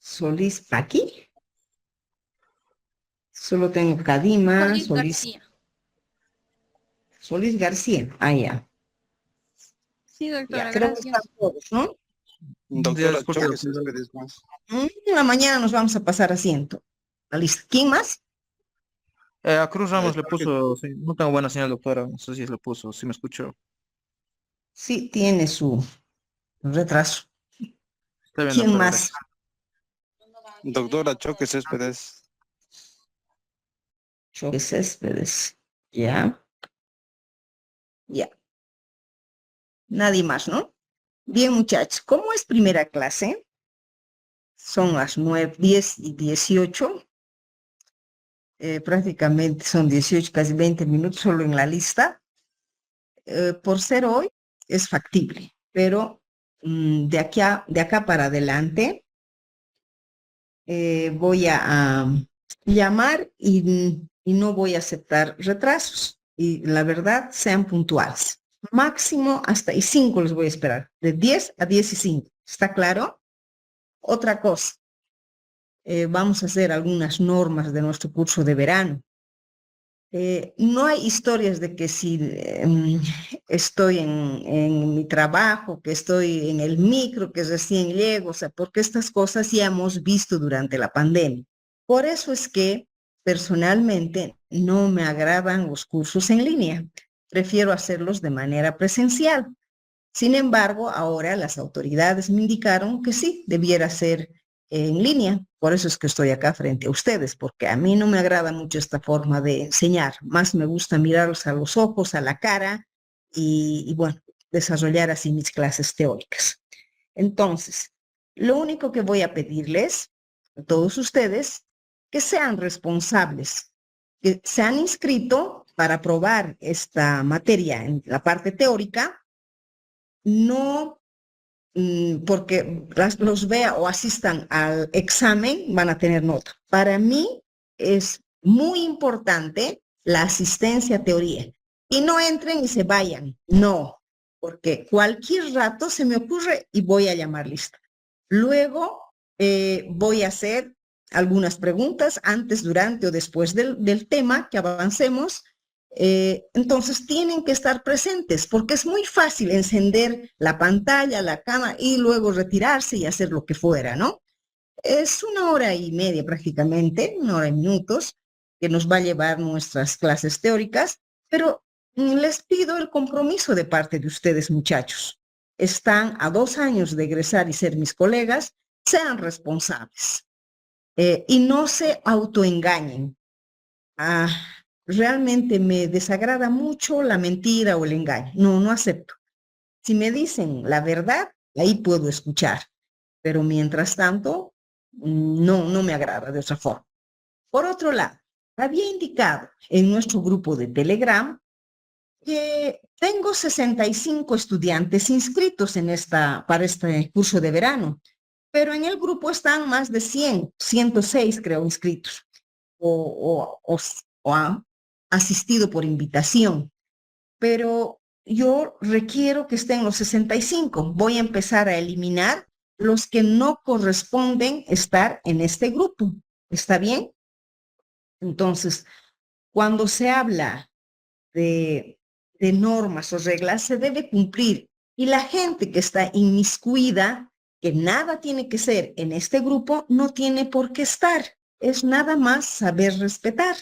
Solís Paqui. Solo tengo Cadima, Solís Solís, García. Solís García. Ah, ya. Sí, Ya, doctora, creo que están gracias. todos, ¿no? Ya, Doctora disculpe, Choque doctora. Céspedes más. En la mañana nos vamos a pasar asiento. La lista. ¿Quién más? A Cruz Ramos le Choque, puso, sí, no tengo buena señal, doctora, no sé si le puso, si me escuchó. Sí, tiene su retraso. Está bien, ¿Quién doctora, más? gracias. doctora Choque Céspedes. Choque Céspedes. Ya, ya. Nadie más, ¿no? Bien, muchachos. ¿Cómo es primera clase? Son las 9, 10 y 18. Prácticamente son 18, casi 20 minutos solo en la lista. Por ser hoy, es factible, pero de acá para adelante voy a llamar y no voy a aceptar retrasos. Y la verdad, sean puntuales. Máximo hasta y 5 les voy a esperar, de 10 a 10 y 5. ¿Está claro? Otra cosa, vamos a hacer algunas normas de nuestro curso de verano. No hay historias de que si estoy en mi trabajo, que estoy en el micro, que recién llego, o sea, porque estas cosas ya hemos visto durante la pandemia. Por eso es que personalmente no me agradan los cursos en línea. Prefiero hacerlos de manera presencial. Sin embargo, ahora las autoridades me indicaron que sí, debiera ser en línea. Por eso es que estoy acá frente a ustedes, porque a mí no me agrada mucho esta forma de enseñar. Más me gusta mirarlos a los ojos, a la cara y bueno, desarrollar así mis clases teóricas. Entonces, lo único que voy a pedirles a todos ustedes, que sean responsables, que se han inscrito para aprobar esta materia en la parte teórica, no porque los vea o asistan al examen, van a tener nota. Para mí es muy importante la asistencia a teoría. Y no entren y se vayan, no, porque cualquier rato se me ocurre y voy a llamar lista. Luego voy a hacer algunas preguntas antes, durante o después del tema que avancemos. Entonces tienen que estar presentes porque es muy fácil encender la pantalla, la cámara y luego retirarse y hacer lo que fuera, ¿no? Es 1 hora y media prácticamente, 1 hora y minutos que nos va a llevar nuestras clases teóricas, pero les pido el compromiso de parte de ustedes, muchachos. Están a 2 años de egresar y ser mis colegas, sean responsables y no se autoengañen. Ah, realmente me desagrada mucho la mentira o el engaño. No, no acepto. Si me dicen la verdad, ahí puedo escuchar, pero mientras tanto, no, no me agrada de otra forma. Por otro lado, había indicado en nuestro grupo de Telegram que tengo 65 estudiantes inscritos para este curso de verano, pero en el grupo están más de 100, 106 creo inscritos o han asistido por invitación, pero yo requiero que estén los 65. Voy a empezar a eliminar los que no corresponden estar en este grupo. ¿Está bien? Entonces, cuando se habla de, de normas o reglas, se debe cumplir. Y la gente que está inmiscuida, que nada tiene que ser en este grupo, no tiene por qué estar. Es nada más saber respetar.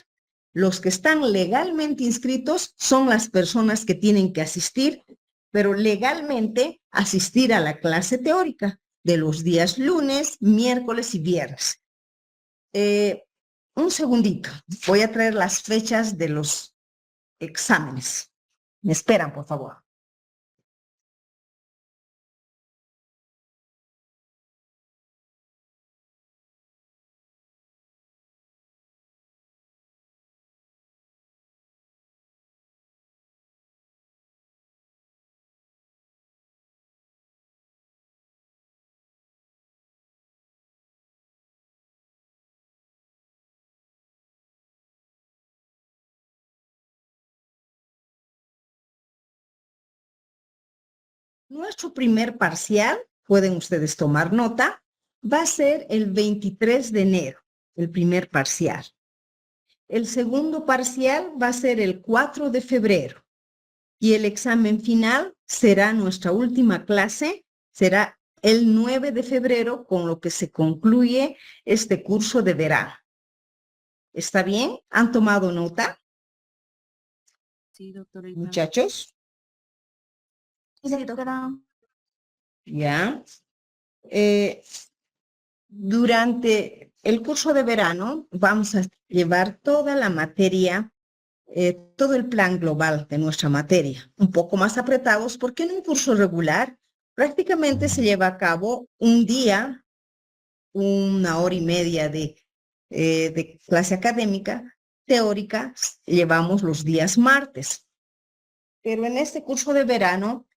Los que están legalmente inscritos son las personas que tienen que asistir, pero legalmente asistir a la clase teórica de los días lunes, miércoles y viernes. Eh, un segundito, voy a traer las fechas de los exámenes. Me esperan, por favor. Nuestro primer parcial, pueden ustedes tomar nota, va a ser el 23 de enero, el primer parcial. El segundo parcial va a ser el 4 de febrero y el examen final será nuestra última clase, será el 9 de febrero, con lo que se concluye este curso de verano. ¿Está bien? ¿Han tomado nota, Sí, doctora. muchachos? Sí, doctora. Ya. Durante el curso de verano vamos a llevar toda la materia, todo el plan global de nuestra materia, un poco más apretados, porque en un curso regular prácticamente se lleva a cabo un día, 1 hora y media de clase académica, teórica, llevamos los días martes. Pero en este curso de verano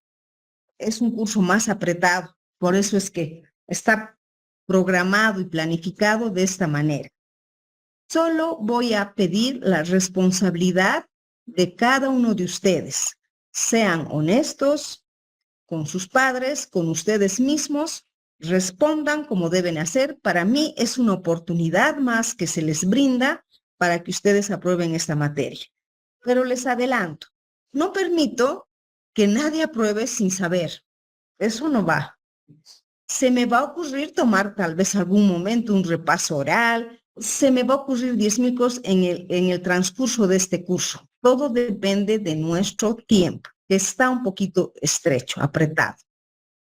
es un curso más apretado, por eso es que está programado y planificado de esta manera. Solo voy a pedir la responsabilidad de cada uno de ustedes. Sean honestos con sus padres, con ustedes mismos, respondan como deben hacer. Para mí es una oportunidad más que se les brinda para que ustedes aprueben esta materia. Pero les adelanto, no permito que nadie apruebe sin saber. Eso no va. Se me va a ocurrir tomar tal vez algún momento un repaso oral, se me va a ocurrir 10.000 cosas en el transcurso de este curso. Todo depende de nuestro tiempo, que está un poquito estrecho, apretado.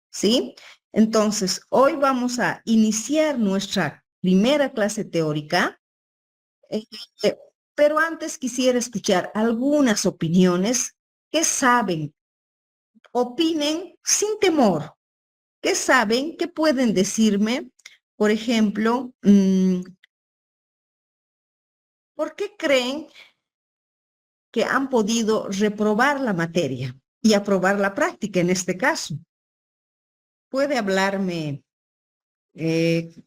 ¿Sí? Entonces, hoy vamos a iniciar nuestra primera clase teórica, eh, pero antes quisiera escuchar algunas opiniones. ¿Qué saben? Opinen sin temor. ¿Qué saben? ¿Qué pueden decirme? Por ejemplo, ¿por qué creen que han podido reprobar la materia y aprobar la práctica en este caso? Puede hablarme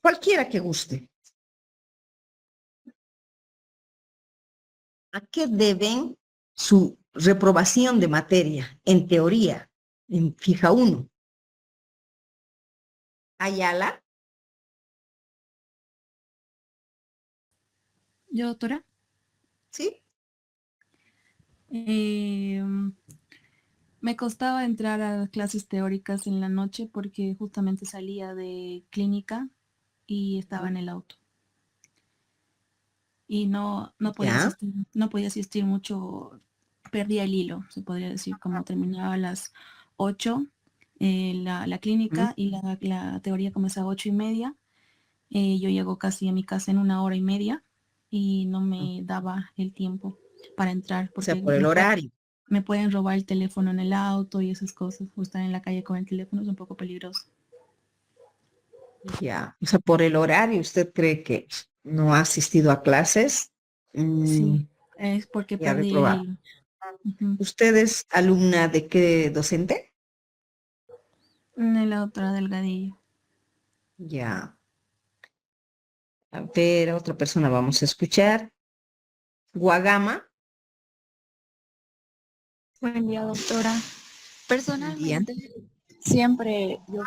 cualquiera que guste. ¿A qué deben su reprobación de materia en teoría, en fija 1? Ayala, Yo, doctora. ¿sí? Eh, Me costaba entrar a las clases teóricas en la noche porque justamente salía de clínica y estaba en el auto. Y no podía Ya. asistir, no podía asistir mucho, perdía el hilo, se podría decir, como terminaba a las 8 la clínica y la teoría comenzaba a 8:30. Yo llego casi a mi casa en 1 hora y media y no me daba el tiempo para entrar O sea, porque por el horario. me pueden robar el teléfono en el auto y esas cosas. O estar en la calle con el teléfono es un poco peligroso. Ya. O sea, por el horario, ¿usted cree que no ha asistido a clases? Mm, Sí, es porque ya perdí el reprobado. hilo. Ujú. ¿Usted es alumna de qué docente? En la otra delgadillo. Ya. A ver, a otra persona vamos a escuchar. Guagama. Buen día, doctora. Buen día. Personalmente, siempre yo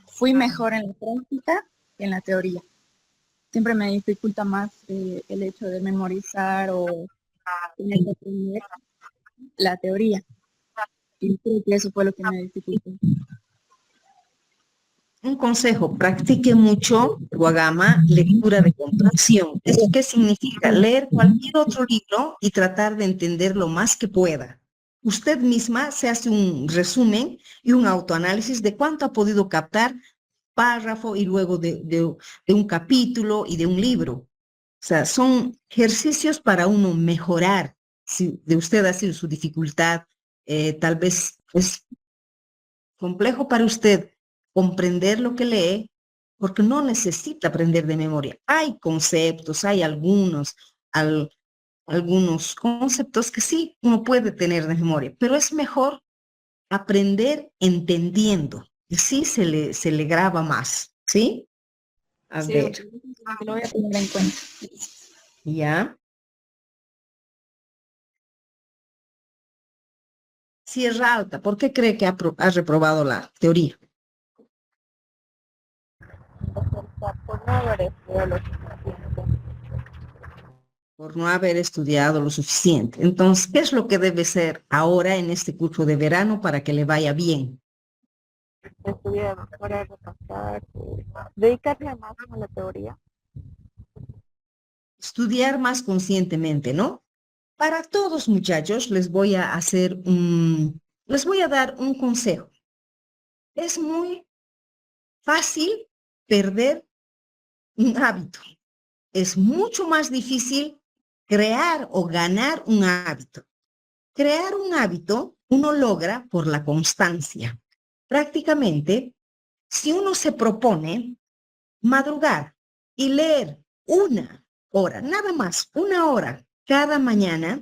fui mejor en la práctica que en la teoría. Siempre me dificulta más el hecho de memorizar o tener que aprender la teoría. Y creo que eso fue lo que me dificultó. Un consejo, practique mucho, Guagama, lectura de comprensión. ¿Eso qué significa? Leer cualquier otro libro y tratar de entender lo más que pueda. Usted misma se hace un resumen y un autoanálisis de cuánto ha podido captar párrafo y luego de un capítulo y de un libro. O sea, son ejercicios para uno mejorar. Si de usted ha sido su dificultad, tal vez es complejo para usted comprender lo que lee, porque no necesita aprender de memoria. Hay conceptos, hay algunos conceptos que sí uno puede tener de memoria, pero es mejor aprender entendiendo, y sí se le graba más, ¿sí? A Sí, ver, doctora, lo voy a tener en cuenta. ya. Sierra Alta, ¿por qué cree que ha reprobado la teoría? Por no haber estudiado lo suficiente. Por no haber estudiado lo suficiente. Entonces, ¿qué es lo que debe ser ahora en este curso de verano para que le vaya bien? Estudiar para repasar, dedicarle más a la teoría. Estudiar más conscientemente, ¿no? Para todos, muchachos, les voy a dar un consejo. Es muy fácil perder un hábito. Es mucho más difícil crear o ganar un hábito. Crear un hábito uno logra por la constancia. Prácticamente, si uno se propone madrugar y leer 1 hora, nada más, 1 hora cada mañana,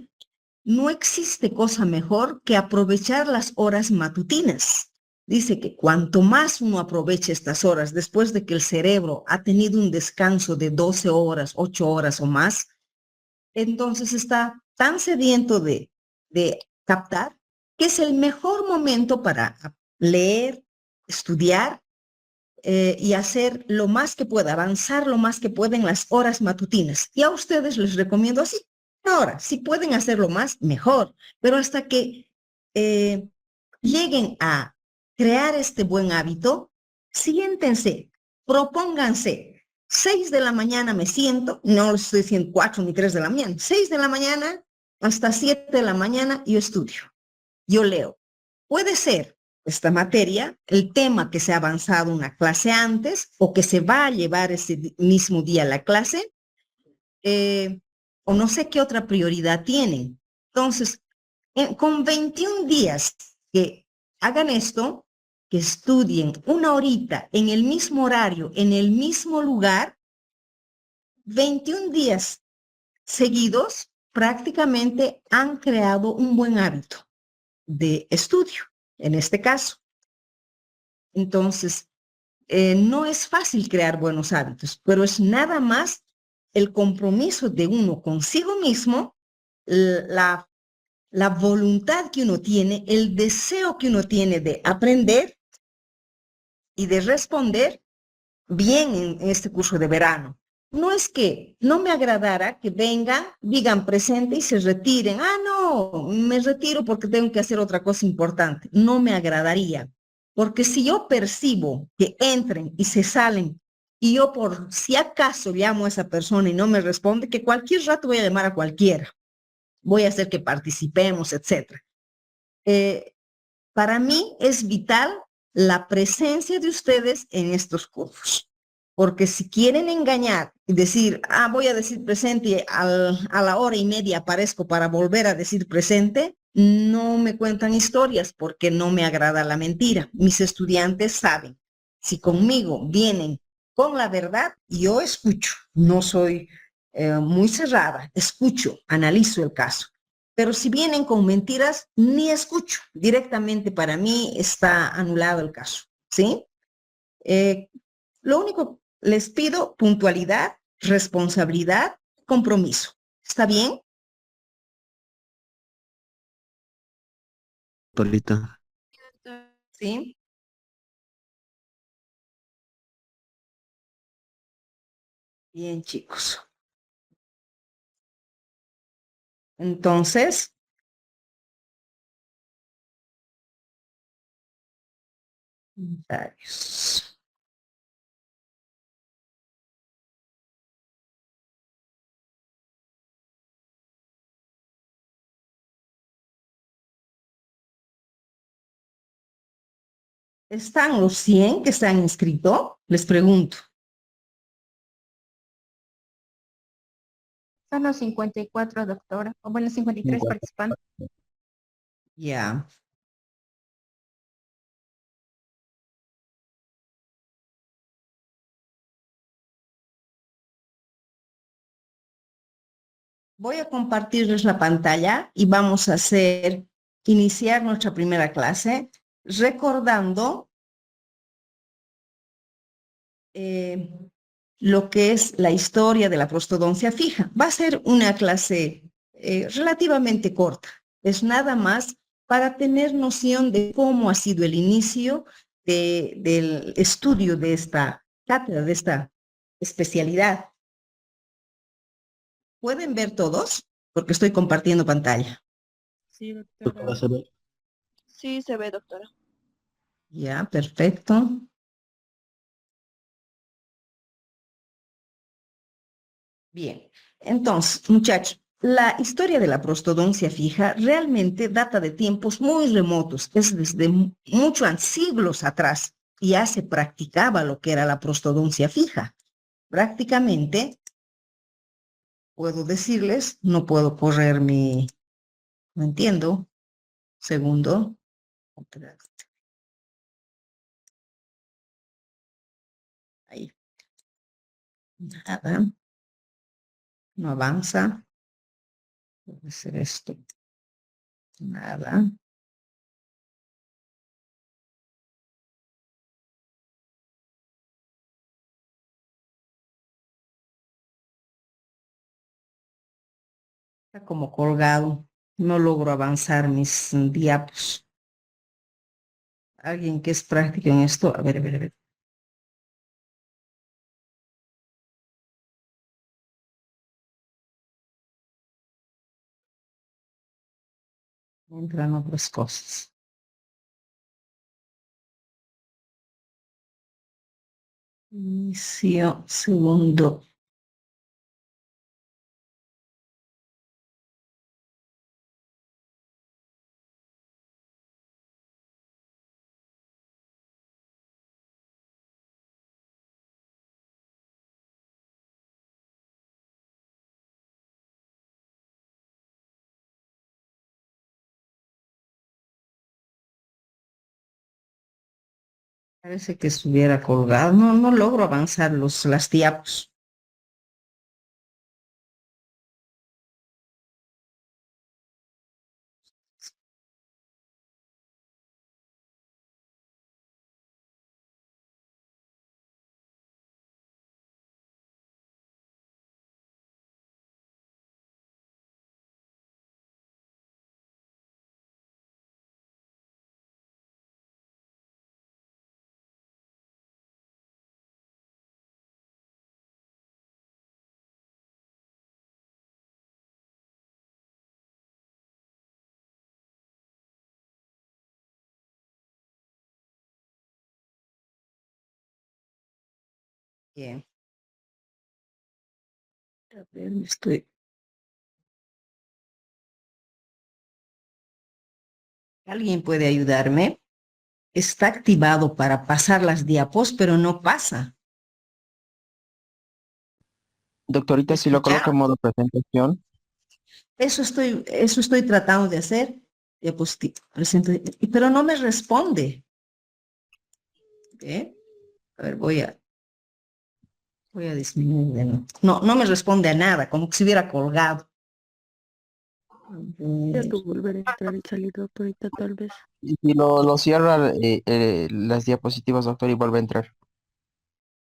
no existe cosa mejor que aprovechar las horas matutinas. Dice que cuanto más uno aproveche estas horas después de que el cerebro ha tenido un descanso de 12 horas, 8 horas o más, entonces está tan sediento de captar que es el mejor momento para leer, estudiar y hacer lo más que pueda, avanzar lo más que pueda en las horas matutinas. Y a ustedes les recomiendo así. Ahora, si pueden hacerlo más, mejor, pero hasta que lleguen a crear este buen hábito, siéntense, propónganse. 6 de la mañana me siento, no les estoy diciendo 4 ni 3 de la mañana, 6 de la mañana hasta 7 de la mañana yo estudio, yo leo. Puede ser esta materia, el tema que se ha avanzado una clase antes o que se va a llevar ese mismo día a la clase, o no sé qué otra prioridad tienen. Entonces, con 21 días que hagan esto, que estudien 1 horita en el mismo horario, en el mismo lugar, 21 días seguidos, prácticamente han creado un buen hábito de estudio, en este caso. Entonces, no es fácil crear buenos hábitos, pero es nada más el compromiso de uno consigo mismo, la voluntad que uno tiene, el deseo que uno tiene de aprender y de responder bien en este curso de verano. No es que no me agradara que vengan, digan presente y se retiren. Ah, no, me retiro porque tengo que hacer otra cosa importante. No me agradaría. Porque si yo percibo que entren y se salen y yo por si acaso llamo a esa persona y no me responde, que cualquier rato voy a llamar a cualquiera. Voy a hacer que participemos, etc. Para mí es vital la presencia de ustedes en estos cursos. Porque si quieren engañar y decir, voy a decir presente y a la hora y media aparezco para volver a decir presente, no me cuentan historias porque no me agrada la mentira. Mis estudiantes saben, si conmigo vienen con la verdad, yo escucho, no soy muy cerrada, escucho, analizo el caso. Pero si vienen con mentiras, ni escucho. Directamente para mí está anulado el caso, ¿sí? Lo único les pido puntualidad, responsabilidad, compromiso. ¿Está bien? Doctorita. Sí. Bien, chicos. Entonces, comentarios. ¿Están los 100 que se han inscrito? Les pregunto. Son los 54, doctora. O bueno, 53 participantes. Ya. Voy a compartirles la pantalla y vamos a iniciar nuestra primera clase recordando lo que es la historia de la prostodoncia fija. Va a ser una clase relativamente corta. Es nada más para tener noción de cómo ha sido el inicio del estudio de esta cátedra de esta especialidad. ¿Pueden ver todos? Porque estoy compartiendo pantalla. Sí, Doctora, ¿se ve? Sí, se ve, doctora. Ya, perfecto. Bien, entonces, muchachos, la historia de la prostodoncia fija realmente data de tiempos muy remotos, es desde siglos atrás, y ya se practicaba lo que era la prostodoncia fija. Prácticamente, puedo decirles, no puedo correr no entiendo, segundo. Ahí, nada, no avanza. Puede ser esto, nada. Está como colgado. No logro avanzar mis diapos. Alguien que es práctico en esto. A ver, a ver, a ver. Entran otras cosas. Inicio segundo. Parece que estuviera colgado. No, no logro avanzar las diapos. Bien. A ver, estoy. ¿Alguien puede ayudarme? Está activado para pasar las diapos, pero no pasa. Doctorita, si lo coloca en modo presentación, Eso estoy tratando de hacer. Diapositiva, pero no me responde. ¿Eh? A ver, voy a disminuir de nuevo. No, no me responde a nada, como que se hubiera colgado. Ya que volver a entrar y salir, doctorita, tal vez. y si lo cierra las diapositivas, doctor, y vuelve a entrar.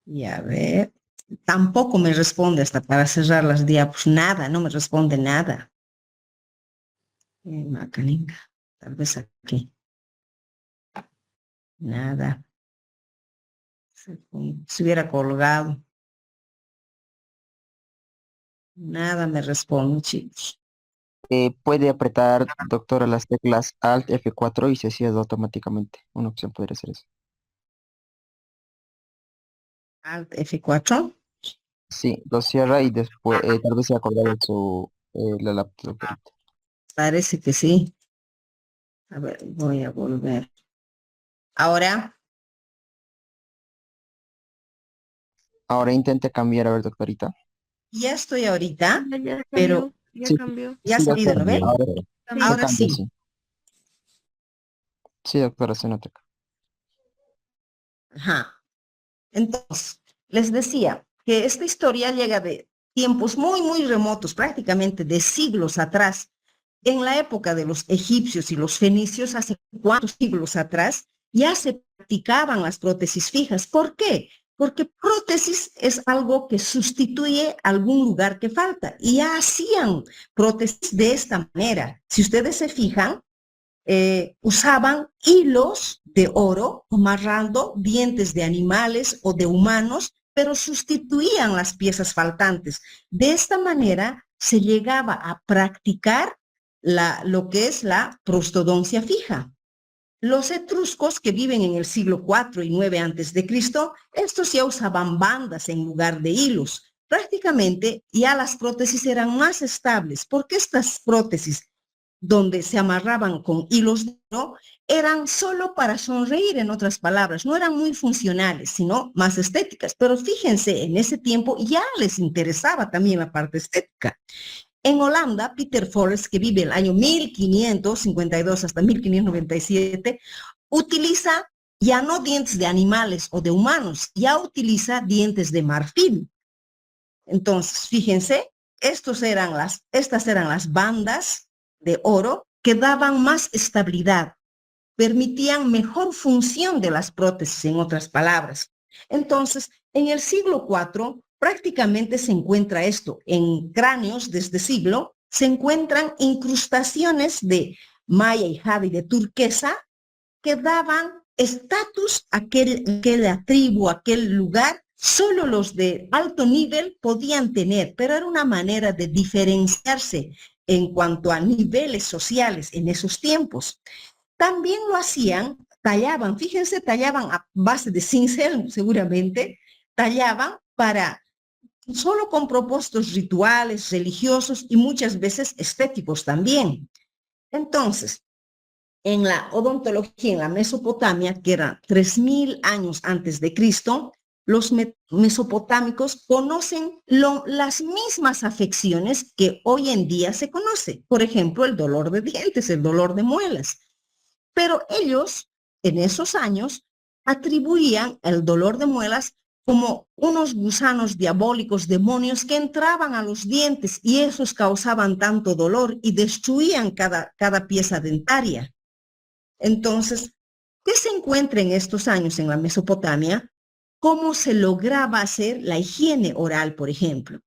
Y a ver, tampoco me responde hasta para cerrar las diapos. Nada, no me responde nada. Macaninga, tal vez aquí. Nada. Se hubiera colgado. Nada me responde, chicos. Puede apretar, doctora, las teclas Alt F4 y se cierra automáticamente. Una opción podría ser eso. Alt F4. Sí, lo cierra y después tal vez se acordado la laptop, doctorita. Parece que sí. A ver, voy a volver. Ahora, Ahora intente cambiar, a ver, doctorita. ya estoy ahorita, Ya pero salió, ya Sí, cambió. ya ha sí, salido, ¿no doctora. ve? Ahora Cambia, sí. sí. Sí, doctora, se nota. Ajá. Entonces, les decía que esta historia llega de tiempos muy remotos, prácticamente de siglos atrás. En la época de los egipcios y los fenicios, hace 4 siglos atrás, ya se practicaban las prótesis fijas. ¿Por qué? Porque prótesis es algo que sustituye algún lugar que falta. Y ya hacían prótesis de esta manera. Si ustedes se fijan, usaban hilos de oro amarrando dientes de animales o de humanos, pero sustituían las piezas faltantes. De esta manera se llegaba a practicar lo que es la prostodoncia fija. Los etruscos que viven en el siglo IV y IX antes de Cristo, estos ya usaban bandas en lugar de hilos. Prácticamente ya las prótesis eran más estables, porque estas prótesis donde se amarraban con hilos de oro eran solo para sonreír, en otras palabras, no eran muy funcionales, sino más estéticas. Pero fíjense, en ese tiempo ya les interesaba también la parte estética. En Holanda, Peter Forrest, que vive el año 1552 hasta 1597, utiliza ya no dientes de animales o de humanos, ya utiliza dientes de marfil. Entonces, fíjense, estas eran las bandas de oro que daban más estabilidad, permitían mejor función de las prótesis, en otras palabras. Entonces, en el siglo IV, prácticamente se encuentra esto. En cráneos de este siglo se encuentran incrustaciones de maya y jade y de turquesa que daban estatus a aquella tribu, a aquel lugar. Solo los de alto nivel podían tener, pero era una manera de diferenciarse en cuanto a niveles sociales en esos tiempos. También lo hacían, tallaban, fíjense, tallaban a base de cincel, seguramente, tallaban para solo con propósitos rituales, religiosos y muchas veces estéticos también. Entonces, en la odontología, en la Mesopotamia, que era 3000 años antes de Cristo, los mesopotámicos conocen las mismas afecciones que hoy en día se conoce. Por ejemplo, el dolor de dientes, el dolor de muelas. Pero ellos, en esos años, atribuían el dolor de muelas como unos gusanos diabólicos, demonios que entraban a los dientes y esos causaban tanto dolor y destruían cada pieza dentaria. Entonces, ¿qué se encuentra en estos años en la Mesopotamia? ¿Cómo se lograba hacer la higiene oral, por ejemplo?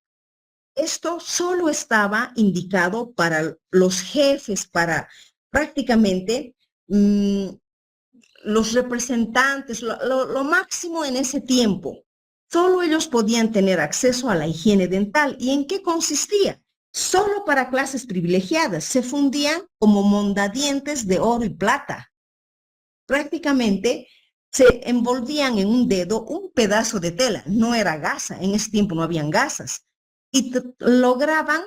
Esto solo estaba indicado para los jefes, para prácticamente los representantes, lo máximo en ese tiempo. Solo ellos podían tener acceso a la higiene dental. ¿Y en qué consistía? Solo para clases privilegiadas. Se fundían como mondadientes de oro y plata. Prácticamente se envolvían en un dedo un pedazo de tela. No era gasa, en ese tiempo no habían gasas. Y lograban,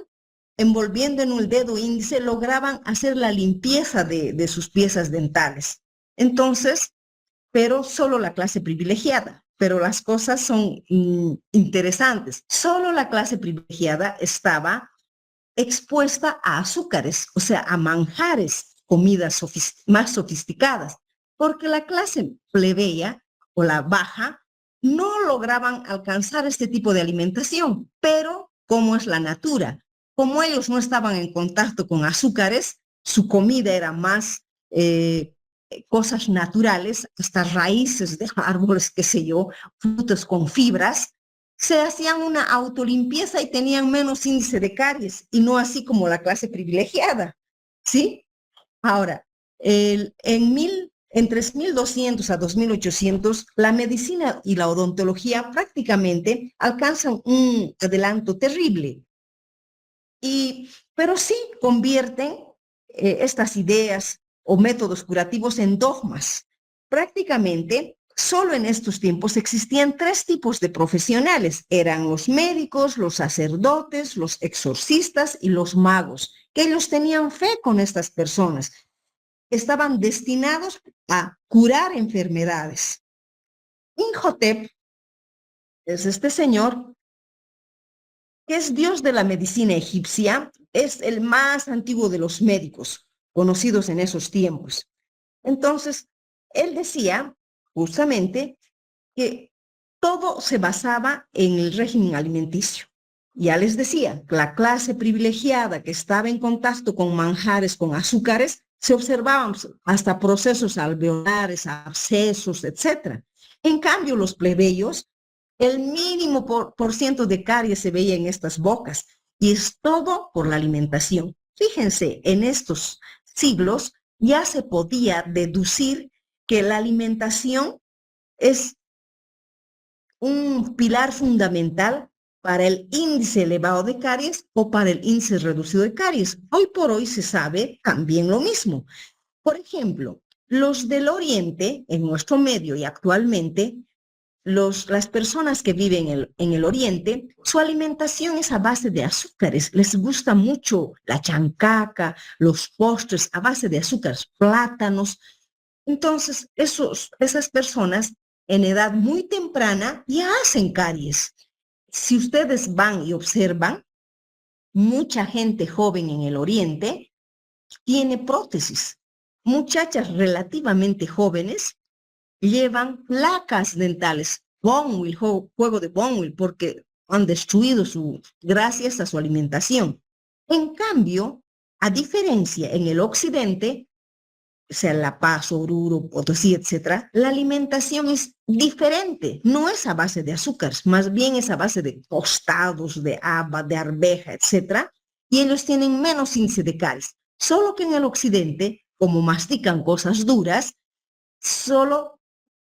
envolviendo en un dedo índice, lograban hacer la limpieza de sus piezas dentales. Entonces, pero solo la clase privilegiada. Pero las cosas son interesantes. Solo la clase privilegiada estaba expuesta a azúcares, o sea, a manjares, comidas más sofisticadas, porque la clase plebeya o la baja no lograban alcanzar este tipo de alimentación. Pero, ¿cómo es la natura? Como ellos no estaban en contacto con azúcares, su comida era más cosas naturales, hasta raíces de árboles, qué sé yo, frutos con fibras, se hacían una autolimpieza y tenían menos índice de caries, y no así como la clase privilegiada, ¿sí? Ahora, en 3200 a 2800, la medicina y la odontología prácticamente alcanzan un adelanto terrible, pero sí convierten estas ideas o métodos curativos en dogmas. Prácticamente, solo en estos tiempos existían 3 tipos de profesionales. Eran los médicos, los sacerdotes, los exorcistas y los magos, que ellos tenían fe con estas personas. Estaban destinados a curar enfermedades. Imhotep es este señor que es dios de la medicina egipcia, es el más antiguo de los médicos conocidos en esos tiempos. Entonces, él decía justamente que todo se basaba en el régimen alimenticio. Ya les decía, la clase privilegiada que estaba en contacto con manjares, con azúcares, se observaban hasta procesos alveolares, abscesos, etc. En cambio, los plebeyos, el mínimo por ciento de caries se veía en estas bocas, y es todo por la alimentación. Fíjense, en estos siglos ya se podía deducir que la alimentación es un pilar fundamental para el índice elevado de caries o para el índice reducido de caries. Hoy por hoy se sabe también lo mismo. Por ejemplo, los del Oriente, en nuestro medio y actualmente, las personas que viven en el Oriente, su alimentación es a base de azúcares. Les gusta mucho la chancaca, los postres a base de azúcares, plátanos. Entonces, esas personas en edad muy temprana ya hacen caries. Si ustedes van y observan, mucha gente joven en el Oriente tiene prótesis. Muchachas relativamente jóvenes llevan placas dentales, Bonwell, juego de Bonwell, porque han destruido gracias a su alimentación. En cambio, a diferencia en el occidente, o sea, La Paz, Oruro, Potosí, etcétera, la alimentación es diferente, no es a base de azúcares, más bien es a base de tostados, de haba, de arveja, etcétera, y ellos tienen menos índice de caries. Solo que en el occidente, como mastican cosas duras, solo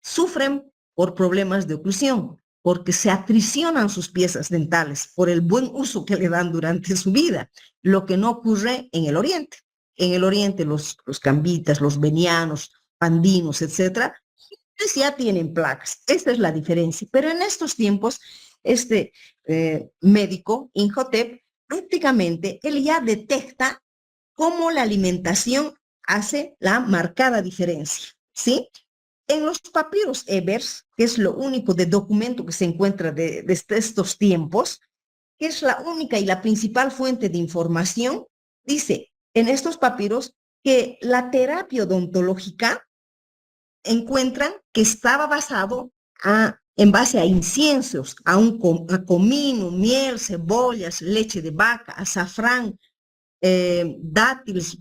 sufren por problemas de oclusión, porque se atricionan sus piezas dentales por el buen uso que le dan durante su vida, lo que no ocurre en el Oriente. En el Oriente los cambitas, los venianos, andinos, etcétera, pues ya tienen placas. Esta es la diferencia. Pero en estos tiempos, este médico, Imhotep, prácticamente él ya detecta cómo la alimentación hace la marcada diferencia, ¿sí? En los papiros Ebers, que es lo único de documento que se encuentra desde estos tiempos, que es la única y la principal fuente de información, dice en estos papiros que la terapia odontológica encuentran que estaba basado en base a inciensos, a comino, miel, cebollas, leche de vaca, azafrán, dátiles, o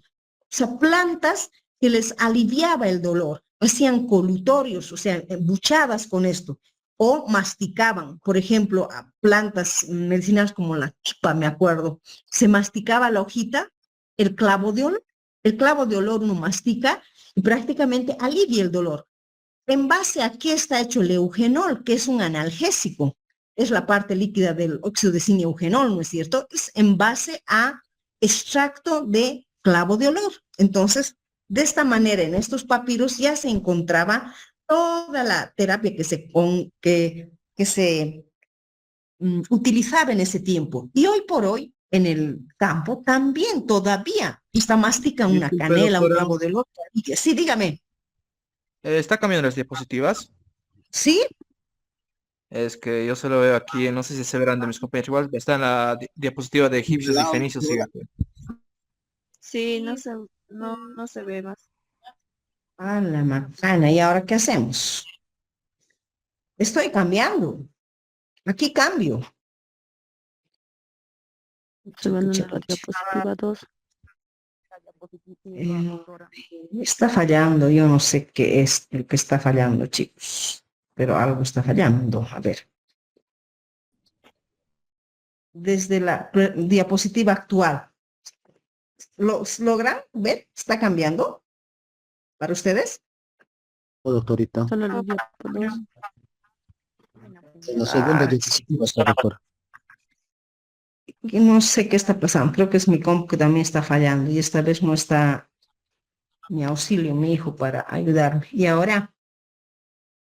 sea, plantas que les aliviaba el dolor. Hacían colutorios, o sea, buchadas con esto, o masticaban, por ejemplo, a plantas medicinales como la chipa, me acuerdo, se masticaba la hojita, el clavo de olor uno mastica y prácticamente alivia el dolor. ¿En base a qué está hecho el eugenol, que es un analgésico? Es la parte líquida del óxido de zinc eugenol, ¿no es cierto? Es en base a extracto de clavo de olor. Entonces, de esta manera, en estos papiros ya se encontraba toda la terapia que se utilizaba en ese tiempo. Y hoy por hoy, en el campo, también todavía está mastica una Disculpe, canela, un doctora. clavo de olor. Sí, dígame. ¿Está cambiando las diapositivas? ¿Sí? Es que yo solo veo aquí, no sé si se verán de mis compañeros, igual está en la diapositiva de egipcios y fenicios. Sí. Sí, no se ve más. A la macana. ¿Y ahora qué hacemos? Estoy cambiando. Aquí cambio. Se van en la diapositiva 2. Está fallando. Yo no sé qué es lo que está fallando, chicos. Pero algo está fallando. A ver. Desde la diapositiva actual. ¿Logran ver? ¿Está cambiando? ¿Para ustedes? Doctorita. Solo la diapositiva 2. En la segunda diapositiva está, doctor. Que no sé qué está pasando. Creo que es mi compu que también está fallando. Y esta vez no está mi auxilio, mi hijo, para ayudarme. Y ahora,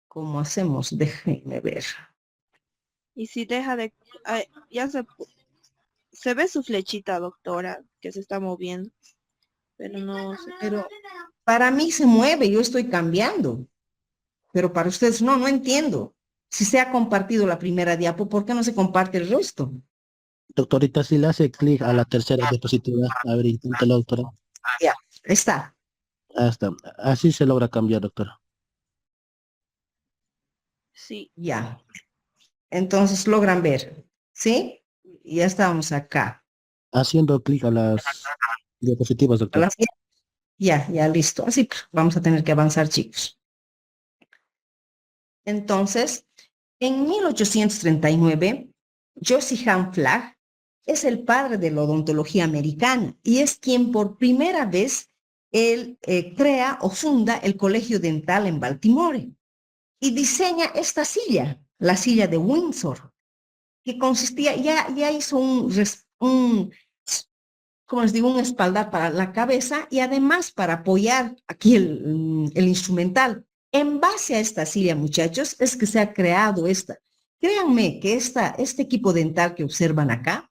¿cómo hacemos? Déjenme ver. Y si deja de... ya se ve su flechita, doctora, que se está moviendo. Pero no sé. Pero para mí se mueve, yo estoy cambiando. Pero para ustedes no entiendo. Si se ha compartido la primera diapo, ¿por qué no se comparte el resto? Doctorita, si le hace clic a la tercera diapositiva, a ver, inténtalo, doctora. Ya, está. Ah, está. Así se logra cambiar, doctora. Sí. Ya. Entonces logran ver, ¿sí? Ya estamos acá. Haciendo clic a las diapositivas, doctora. Ya, listo. Así vamos a tener que avanzar, chicos. Entonces, en 1839, Josiah Flagg es el padre de la odontología americana y es quien por primera vez él crea o funda el Colegio Dental en Baltimore y diseña esta silla, la silla de Windsor, que consistía, ya hizo como les digo, un espaldar para la cabeza y además para apoyar aquí el instrumental. En base a esta silla, muchachos, es que se ha creado esta. Créanme que este equipo dental que observan acá,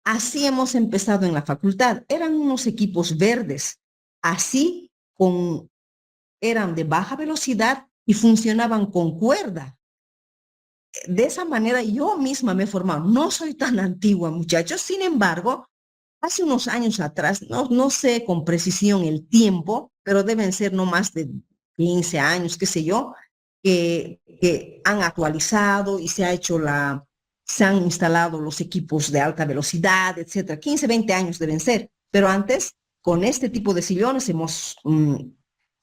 así hemos empezado en la facultad. Eran unos equipos verdes, así eran de baja velocidad y funcionaban con cuerda. De esa manera yo misma me he formado. No soy tan antigua, muchachos, sin embargo, hace unos años atrás, no sé con precisión el tiempo, pero deben ser no más de 15 años, qué sé yo, que han actualizado y se han instalado los equipos de alta velocidad, etcétera. 15, 20 años deben ser, pero antes, con este tipo de sillones hemos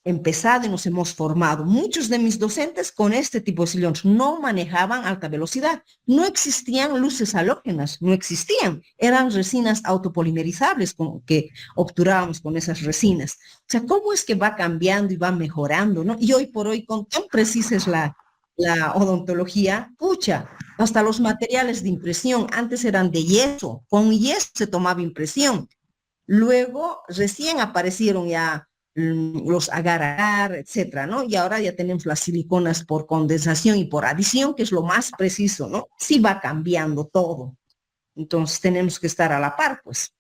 empezado y nos hemos formado. Muchos de mis docentes con este tipo de sillones no manejaban alta velocidad. No existían luces halógenas, no existían. Eran resinas autopolimerizables que obturábamos con esas resinas. O sea, ¿cómo es que va cambiando y va mejorando, no? Y hoy por hoy, con tan precisa es la odontología, pucha, hasta los materiales de impresión, antes eran de yeso, con yeso se tomaba impresión. Luego, recién aparecieron ya los agar-agar, etcétera, ¿no? Y ahora ya tenemos las siliconas por condensación y por adición, que es lo más preciso, ¿no? Sí va cambiando todo. Entonces tenemos que estar a la par, pues.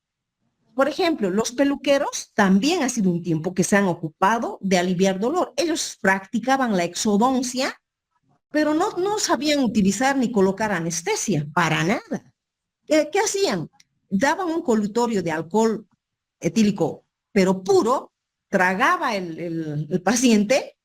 Por ejemplo, los peluqueros también ha sido un tiempo que se han ocupado de aliviar dolor. Ellos practicaban la exodoncia, pero no sabían utilizar ni colocar anestesia, para nada. ¿Qué hacían? Daban un colutorio de alcohol etílico, pero puro, tragaba el paciente,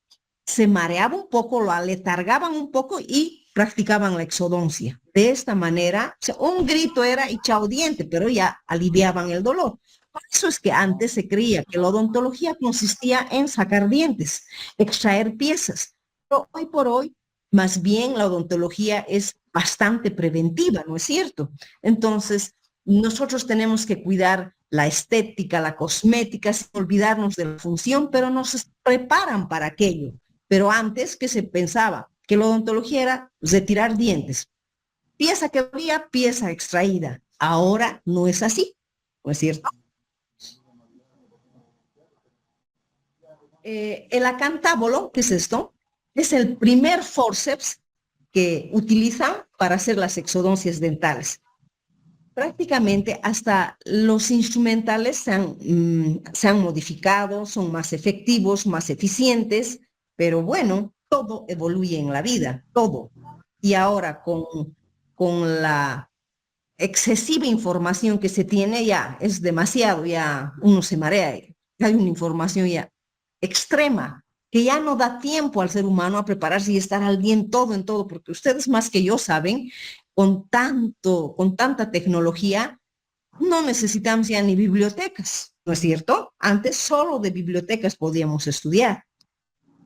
se mareaba un poco, lo aletargaban un poco y practicaban la exodoncia. De esta manera, o sea, un grito era y chao diente, pero ya aliviaban el dolor. Por eso es que antes se creía que la odontología consistía en sacar dientes, extraer piezas. Pero hoy por hoy, más bien la odontología es bastante preventiva, ¿no es cierto? Entonces, nosotros tenemos que cuidar la estética, la cosmética, sin olvidarnos de la función, pero nos preparan para aquello. Pero antes, ¿qué se pensaba? Que la odontología era retirar dientes. Pieza que dolía, pieza extraída. Ahora no es así, ¿no es cierto? El acantábulo, ¿qué es esto? Es el primer forceps que utilizan para hacer las exodoncias dentales. Prácticamente hasta los instrumentales se han modificado, son más efectivos, más eficientes, pero bueno, todo evoluye en la vida, todo. Y ahora con la excesiva información que se tiene, ya es demasiado, ya uno se marea, hay una información ya extrema, que ya no da tiempo al ser humano a prepararse y estar al día en todo, porque ustedes más que yo saben, con tanta tecnología, no necesitamos ya ni bibliotecas, ¿no es cierto? Antes solo de bibliotecas podíamos estudiar.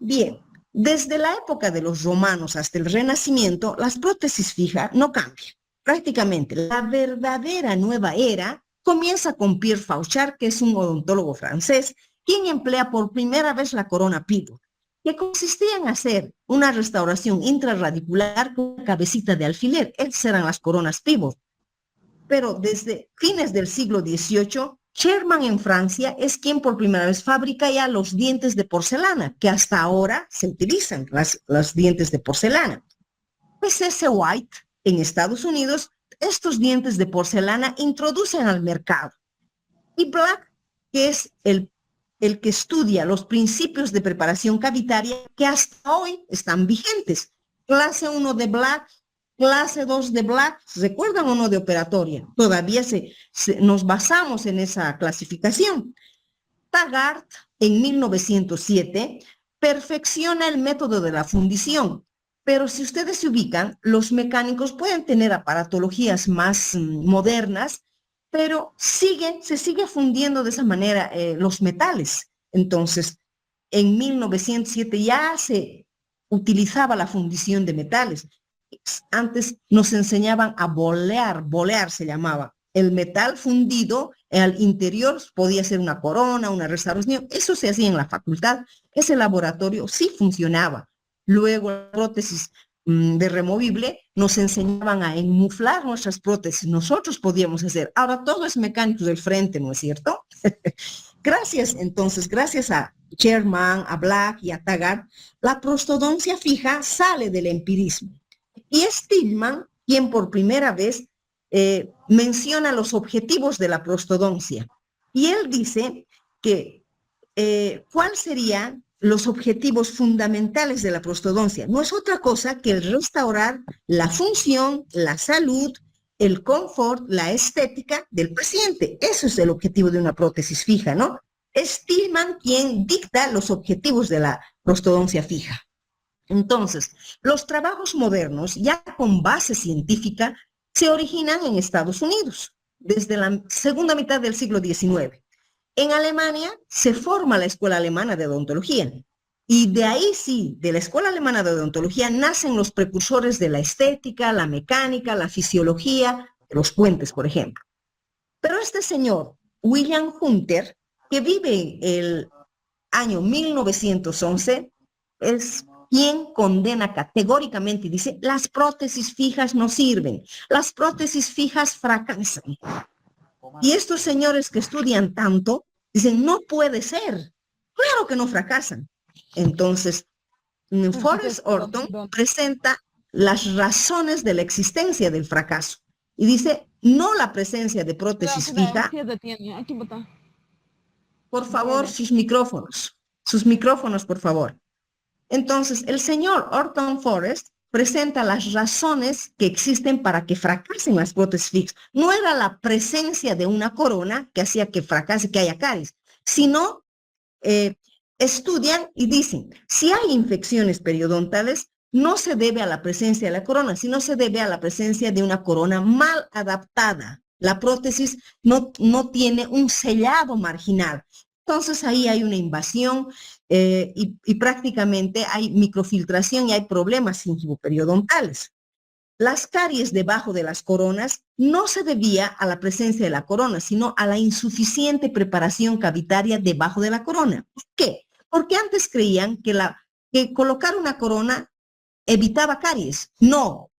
Bien, desde la época de los romanos hasta el Renacimiento, las prótesis fijas no cambian. Prácticamente la verdadera nueva era comienza con Pierre Fauchard, que es un odontólogo francés, quien emplea por primera vez la corona pivot, que consistía en hacer una restauración intrarradicular con una cabecita de alfiler. Esas eran las coronas pivot. Pero desde fines del siglo XVIII, Sherman en Francia es quien por primera vez fabrica ya los dientes de porcelana, que hasta ahora se utilizan, los dientes de porcelana. P.C.C. White en Estados Unidos, estos dientes de porcelana introducen al mercado. Y Black, que es el que estudia los principios de preparación cavitaria que hasta hoy están vigentes. Clase 1 de Black, clase 2 de Black, ¿recuerdan o no de operatoria? Todavía nos basamos en esa clasificación. Taggart, en 1907, perfecciona el método de la fundición, pero si ustedes se ubican, los mecánicos pueden tener aparatologías más modernas, pero se sigue fundiendo de esa manera los metales. Entonces, en 1907 ya se utilizaba la fundición de metales. Antes nos enseñaban a bolear se llamaba. El metal fundido al interior podía ser una corona, una restauración, eso se hacía en la facultad, ese laboratorio sí funcionaba. Luego la prótesis de removible nos enseñaban a enmuflar nuestras prótesis, nosotros podíamos hacer. Ahora todo es mecánico del frente, ¿no es cierto? Gracias, entonces, gracias a Sherman, a Black y a Taggart, la prostodoncia fija sale del empirismo. Y es Tillman quien por primera vez menciona los objetivos de la prostodoncia. Y él dice que ¿cuáles serían los objetivos fundamentales de la prostodoncia? No es otra cosa que el restaurar la función, la salud, el confort, la estética del paciente. Eso es el objetivo de una prótesis fija, ¿no? Es Tillman quien dicta los objetivos de la prostodoncia fija. Entonces, los trabajos modernos, ya con base científica, se originan en Estados Unidos, desde la segunda mitad del siglo XIX. En Alemania se forma la Escuela Alemana de Odontología. Y de ahí sí, de la Escuela Alemana de Odontología, nacen los precursores de la estética, la mecánica, la fisiología, los puentes, por ejemplo. Pero este señor, William Hunter, que vive el año 1911, es quien condena categóricamente y dice, las prótesis fijas no sirven, las prótesis fijas fracasan. Y estos señores que estudian tanto, dicen, no puede ser, claro que no fracasan. Entonces, Forrest Orton presenta las razones de la existencia del fracaso y dice, no la presencia de prótesis fija. Por favor, sus micrófonos, por favor. Entonces, el señor Orton Forrest presenta las razones que existen para que fracasen las prótesis fijas. No era la presencia de una corona que hacía que fracase, que haya caries, sino estudian y dicen, si hay infecciones periodontales, no se debe a la presencia de la corona, sino se debe a la presencia de una corona mal adaptada. La prótesis no tiene un sellado marginal. Entonces ahí hay una invasión y prácticamente hay microfiltración y hay problemas gingivoperidontales. Las caries debajo de las coronas no se debía a la presencia de la corona, sino a la insuficiente preparación cavitaria debajo de la corona. ¿Por qué? Porque antes creían que colocar una corona evitaba caries. No.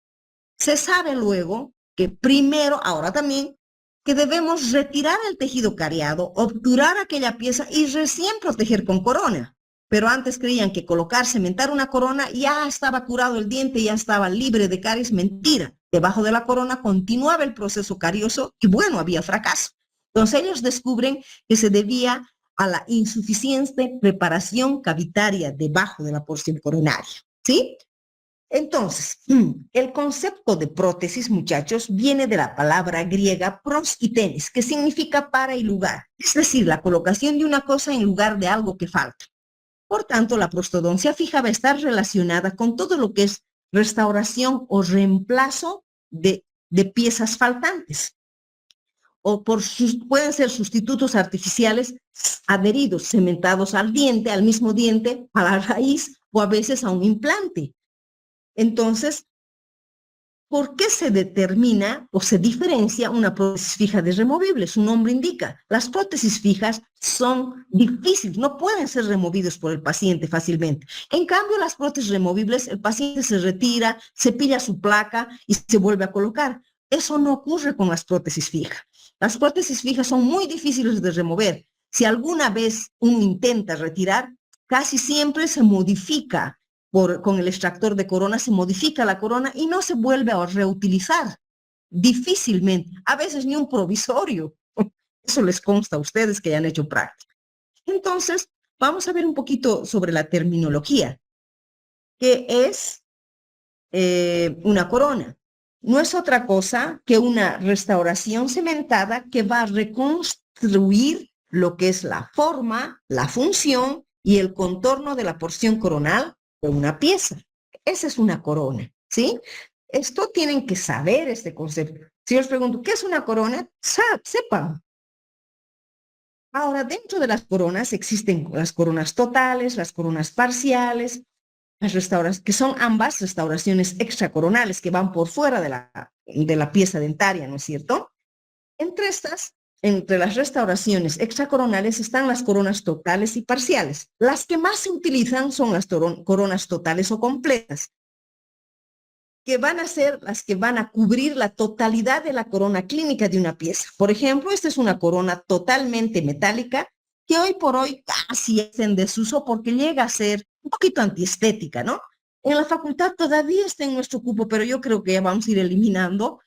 Se sabe luego que primero, ahora también, que debemos retirar el tejido cariado, obturar aquella pieza y recién proteger con corona. Pero antes creían que colocar, cementar una corona, ya estaba curado el diente, ya estaba libre de caries. Mentira. Debajo de la corona continuaba el proceso carioso y bueno, había fracaso. Entonces ellos descubren que se debía a la insuficiente preparación cavitaria debajo de la porción coronaria. ¿Sí? Entonces, el concepto de prótesis, muchachos, viene de la palabra griega pros y tenes, que significa para y lugar. Es decir, la colocación de una cosa en lugar de algo que falta. Por tanto, la prostodoncia fija va a estar relacionada con todo lo que es restauración o reemplazo de piezas faltantes. O pueden ser sustitutos artificiales adheridos, cementados al diente, al mismo diente, a la raíz o a veces a un implante. Entonces, ¿por qué se determina o se diferencia una prótesis fija de removible? Su nombre indica, las prótesis fijas son difíciles, no pueden ser removidos por el paciente fácilmente. En cambio, las prótesis removibles, el paciente se retira, cepilla su placa y se vuelve a colocar. Eso no ocurre con las prótesis fijas. Las prótesis fijas son muy difíciles de remover. Si alguna vez uno intenta retirar, casi siempre se modifica. Con el extractor de corona se modifica la corona y no se vuelve a reutilizar. Difícilmente, a veces ni un provisorio. Eso les consta a ustedes que ya han hecho práctica. Entonces, vamos a ver un poquito sobre la terminología. ¿Qué es una corona? No es otra cosa que una restauración cementada que va a reconstruir lo que es la forma, la función y el contorno de la porción coronal de una pieza. Esa es una corona, ¿sí? Esto tienen que saber este concepto. Si yo les pregunto, ¿qué es una corona? Sepan. Ahora, dentro de las coronas existen las coronas totales, las coronas parciales, las restauraciones, que son ambas restauraciones extracoronales que van por fuera de la pieza dentaria, ¿no es cierto? Entre estas entre las restauraciones extracoronales están las coronas totales y parciales. Las que más se utilizan son las coronas totales o completas, que van a ser las que van a cubrir la totalidad de la corona clínica de una pieza. Por ejemplo, esta es una corona totalmente metálica que hoy por hoy casi es en desuso porque llega a ser un poquito antiestética, ¿no? En la facultad todavía está en nuestro cupo, pero yo creo que ya vamos a ir eliminando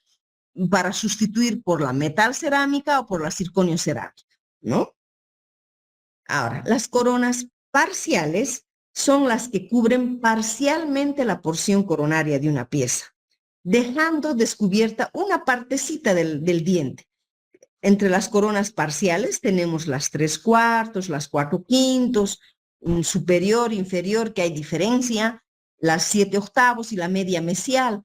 para sustituir por la metal cerámica o por la circonio cerámica, ¿no? Ahora, las coronas parciales son las que cubren parcialmente la porción coronaria de una pieza, dejando descubierta una partecita del diente. Entre las coronas parciales tenemos las 3/4, las 4/5, un superior, inferior, que hay diferencia, las 7/8 y la media mesial.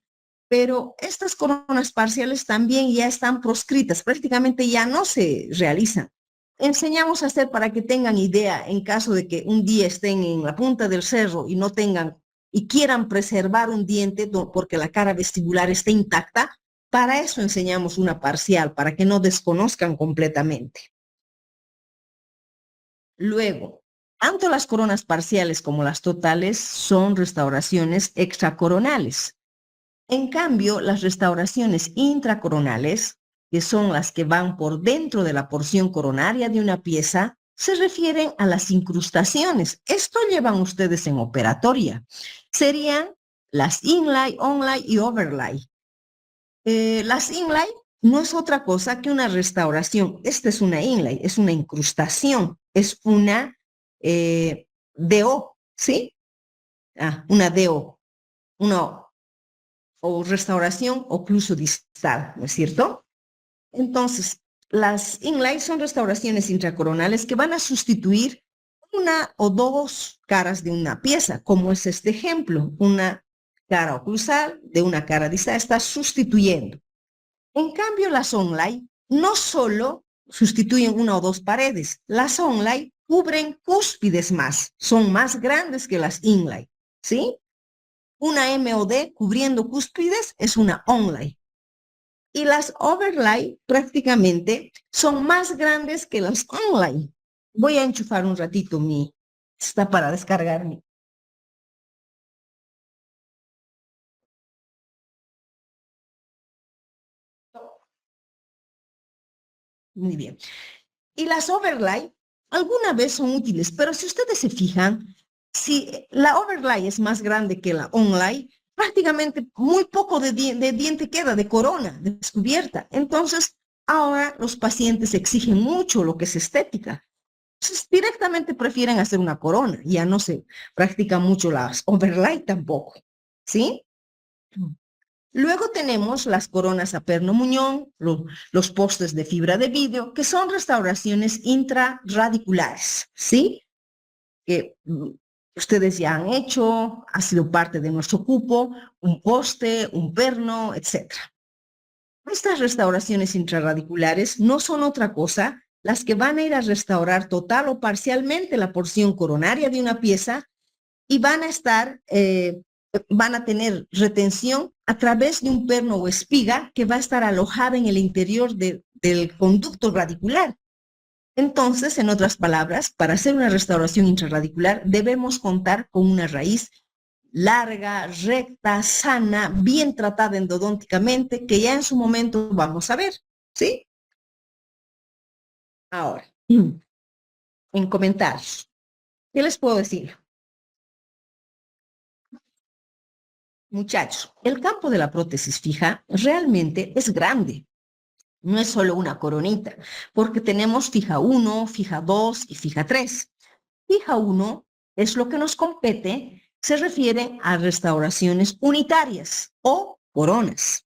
Pero estas coronas parciales también ya están proscritas, prácticamente ya no se realizan. Enseñamos a hacer para que tengan idea en caso de que un día estén en la punta del cerro y no tengan y quieran preservar un diente porque la cara vestibular está intacta. Para eso enseñamos una parcial, para que no desconozcan completamente. Luego, tanto las coronas parciales como las totales son restauraciones extracoronales. En cambio, las restauraciones intracoronales, que son las que van por dentro de la porción coronaria de una pieza, se refieren a las incrustaciones. Esto llevan ustedes en operatoria. Serían las inlay, onlay y overlay. Las inlay no es otra cosa que una restauración. Esta es una inlay, es una incrustación, es una DO, ¿sí? Una DO, o restauración ocluso distal, ¿no es cierto? Entonces, las inlay son restauraciones intracoronales que van a sustituir una o dos caras de una pieza, como es este ejemplo, una cara oclusal de una cara distal, está sustituyendo. En cambio, las onlay no solo sustituyen una o dos paredes, las onlay cubren cúspides más, son más grandes que las inlay, ¿sí? Una MOD cubriendo cúspides es una onlay. Y las overlay prácticamente son más grandes que las onlay. Voy a enchufar un ratito está para descargarme. Muy bien. Y las overlay alguna vez son útiles, pero si ustedes se fijan, si la overlay es más grande que la onlay, prácticamente muy poco de diente queda, de corona, de descubierta. Entonces, ahora los pacientes exigen mucho lo que es estética. Entonces, directamente prefieren hacer una corona, ya no se practica mucho las overlay tampoco, ¿sí? Luego tenemos las coronas a perno muñón, los postes de fibra de vidrio, que son restauraciones intrarradiculares, ¿sí? Que ustedes ya han hecho, ha sido parte de nuestro cupo, un poste, un perno, etc. Estas restauraciones intrarradiculares no son otra cosa las que van a ir a restaurar total o parcialmente la porción coronaria de una pieza y van a tener retención a través de un perno o espiga que va a estar alojada en el interior del conducto radicular. Entonces, en otras palabras, para hacer una restauración intrarradicular debemos contar con una raíz larga, recta, sana, bien tratada endodónticamente, que ya en su momento vamos a ver, ¿sí? Ahora, en comentarios, ¿qué les puedo decir? Muchachos, el campo de la prótesis fija realmente es grande. No es solo una coronita, porque tenemos fija 1, fija 2 y fija 3. Fija 1 es lo que nos compete, se refiere a restauraciones unitarias o coronas.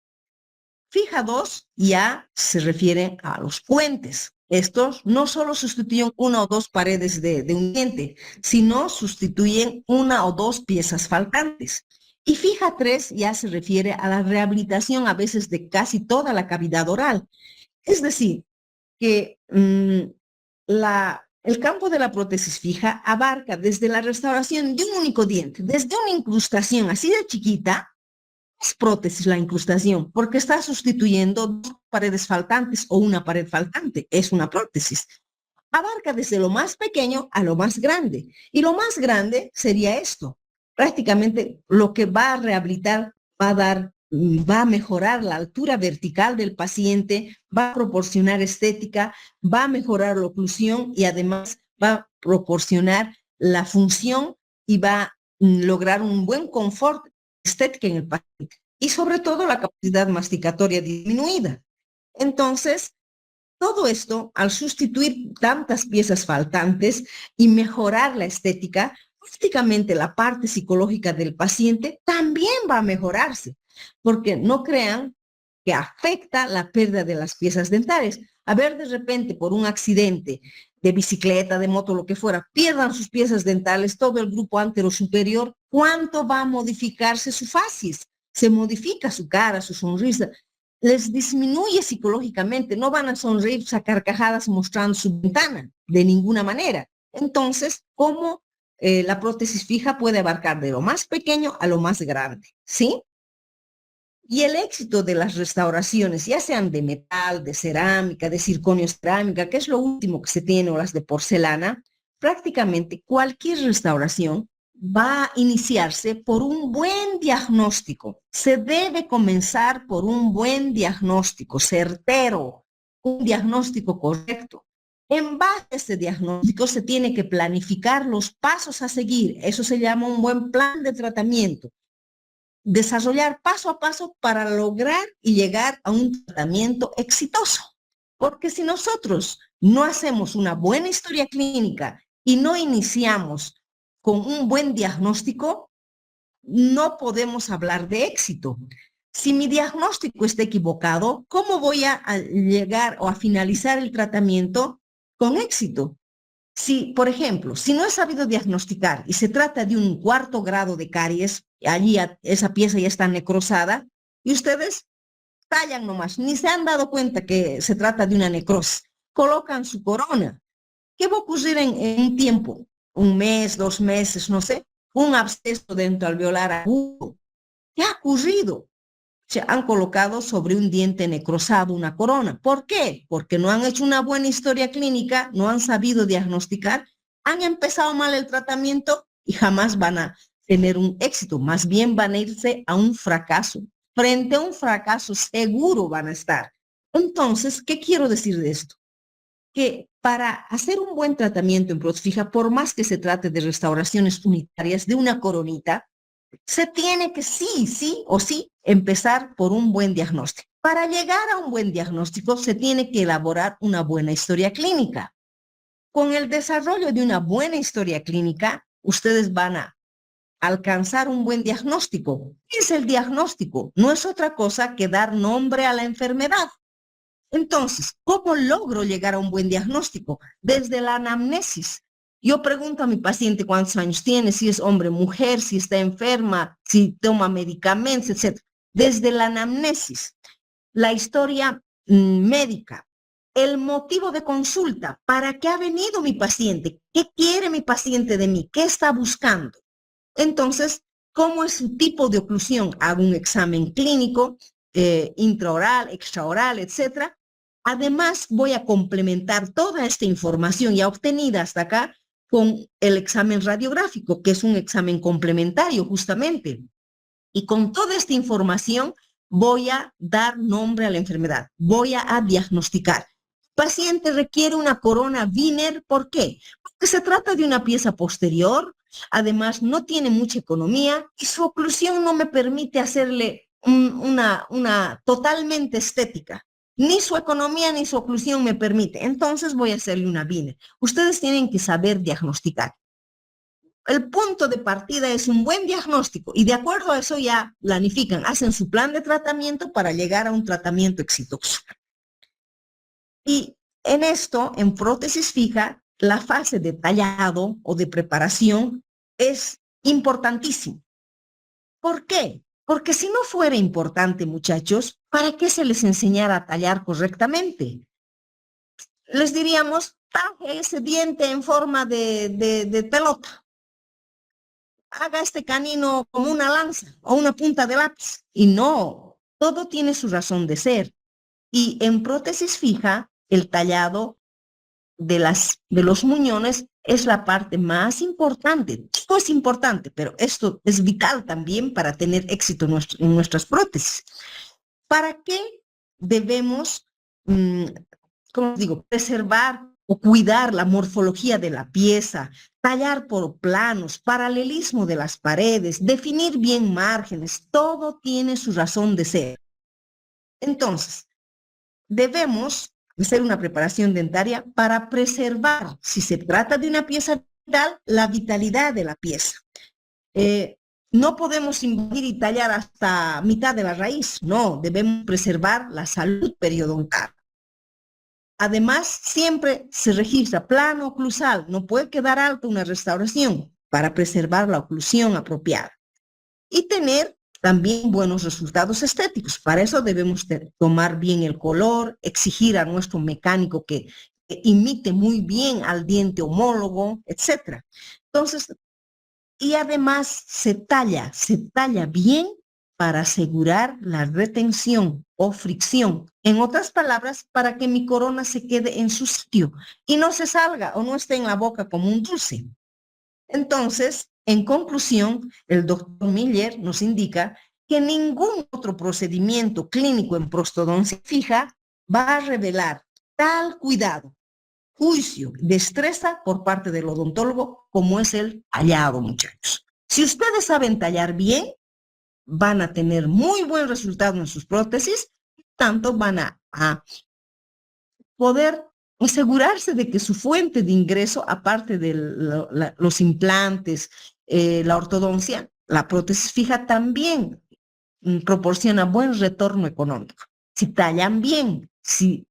Fija 2 ya se refiere a los puentes. Estos no solo sustituyen una o dos paredes de un diente, sino sustituyen una o dos piezas faltantes. Y fija 3 ya se refiere a la rehabilitación a veces de casi toda la cavidad oral. Es decir, que el campo de la prótesis fija abarca desde la restauración de un único diente, desde una incrustación así de chiquita, es prótesis la incrustación, porque está sustituyendo paredes faltantes o una pared faltante, es una prótesis. Abarca desde lo más pequeño a lo más grande. Y lo más grande sería esto. Prácticamente lo que va a rehabilitar, va a mejorar la altura vertical del paciente, va a proporcionar estética, va a mejorar la oclusión y además va a proporcionar la función y va a lograr un buen confort estético en el paciente. Y sobre todo la capacidad masticatoria disminuida. Entonces, todo esto, al sustituir tantas piezas faltantes y mejorar la estética, prácticamente la parte psicológica del paciente también va a mejorarse, porque no crean que afecta la pérdida de las piezas dentales. A ver, de repente, por un accidente de bicicleta, de moto, lo que fuera, pierdan sus piezas dentales, todo el grupo antero superior, ¿cuánto va a modificarse su facies? Se modifica su cara, su sonrisa, les disminuye psicológicamente, no van a sonreír a carcajadas mostrando su ventana, de ninguna manera. Entonces, ¿cómo la prótesis fija puede abarcar de lo más pequeño a lo más grande? ¿Sí? Y el éxito de las restauraciones, ya sean de metal, de cerámica, de circonio cerámica, que es lo último que se tiene, o las de porcelana, prácticamente cualquier restauración va a iniciarse por un buen diagnóstico. Se debe comenzar por un buen diagnóstico, certero, un diagnóstico correcto. En base a ese diagnóstico se tiene que planificar los pasos a seguir. Eso se llama un buen plan de tratamiento. Desarrollar paso a paso para lograr y llegar a un tratamiento exitoso. Porque si nosotros no hacemos una buena historia clínica y no iniciamos con un buen diagnóstico, no podemos hablar de éxito. Si mi diagnóstico está equivocado, ¿cómo voy a llegar o a finalizar el tratamiento con éxito? Si, por ejemplo, si no he sabido diagnosticar y se trata de un 4º grado de caries, allí esa pieza ya está necrosada, y ustedes tallan nomás, ni se han dado cuenta que se trata de una necrosis, colocan su corona. ¿Qué va a ocurrir en un tiempo? 1 mes, 2 meses, no sé, un absceso dentro alveolar agudo. ¿Qué ha ocurrido? Se han colocado sobre un diente necrosado una corona. ¿Por qué? Porque no han hecho una buena historia clínica, no han sabido diagnosticar, han empezado mal el tratamiento y jamás van a tener un éxito, más bien van a irse a un fracaso. Frente a un fracaso seguro van a estar. Entonces, ¿qué quiero decir de esto? Que para hacer un buen tratamiento en prótesis fija, por más que se trate de restauraciones unitarias de una coronita, se tiene que sí o sí empezar por un buen diagnóstico. Para llegar a un buen diagnóstico se tiene que elaborar una buena historia clínica. Con el desarrollo de una buena historia clínica, ustedes van a alcanzar un buen diagnóstico. ¿Qué es el diagnóstico? No es otra cosa que dar nombre a la enfermedad. Entonces, ¿cómo logro llegar a un buen diagnóstico? Desde la anamnesis. Yo pregunto a mi paciente cuántos años tiene, si es hombre, mujer, si está enferma, si toma medicamentos, etc. Desde la anamnesis, la historia médica, el motivo de consulta, ¿para qué ha venido mi paciente? ¿Qué quiere mi paciente de mí? ¿Qué está buscando? Entonces, ¿cómo es su tipo de oclusión? Hago un examen clínico, intraoral, extraoral, etc. Además, voy a complementar toda esta información ya obtenida hasta acá con el examen radiográfico, que es un examen complementario justamente. Y con toda esta información voy a dar nombre a la enfermedad, voy a diagnosticar. El paciente requiere una corona Wiener, ¿por qué? Porque se trata de una pieza posterior, además no tiene mucha economía y su oclusión no me permite hacerle una totalmente estética. Ni su economía ni su oclusión me permite. Entonces voy a hacerle una Wiener. Ustedes tienen que saber diagnosticar. El punto de partida es un buen diagnóstico y de acuerdo a eso ya planifican, hacen su plan de tratamiento para llegar a un tratamiento exitoso. Y en esto, en prótesis fija, la fase de tallado o de preparación es importantísimo. ¿Por qué? Porque si no fuera importante, muchachos, ¿para qué se les enseñara a tallar correctamente? Les diríamos, taje ese diente en forma de pelota. Haga este canino como una lanza o una punta de lápiz. Y no, todo tiene su razón de ser. Y en prótesis fija, el tallado de los muñones es la parte más importante. Esto es importante, pero esto es vital también para tener éxito en nuestras prótesis. ¿Para qué debemos, como digo, preservar o cuidar la morfología de la pieza, tallar por planos, paralelismo de las paredes, definir bien márgenes? Todo tiene su razón de ser. Entonces, debemos hacer una preparación dentaria para preservar, si se trata de una pieza vital, la vitalidad de la pieza. No podemos invadir y tallar hasta mitad de la raíz, no, debemos preservar la salud periodontal. Además, siempre se registra plano oclusal, no puede quedar alta una restauración para preservar la oclusión apropiada. Y tener también buenos resultados estéticos. Para eso debemos tomar bien el color, exigir a nuestro mecánico que imite muy bien al diente homólogo, etc. Entonces, y además se talla bien para asegurar la retención o fricción. En otras palabras, para que mi corona se quede en su sitio y no se salga o no esté en la boca como un dulce. Entonces, en conclusión, el doctor Miller nos indica que ningún otro procedimiento clínico en prostodoncia fija va a revelar tal cuidado, juicio, destreza por parte del odontólogo como es el tallado, muchachos. Si ustedes saben tallar bien, van a tener muy buen resultado en sus prótesis, tanto van a poder asegurarse de que su fuente de ingreso, aparte de los implantes, la ortodoncia, la prótesis fija también proporciona buen retorno económico. Si tallan bien, si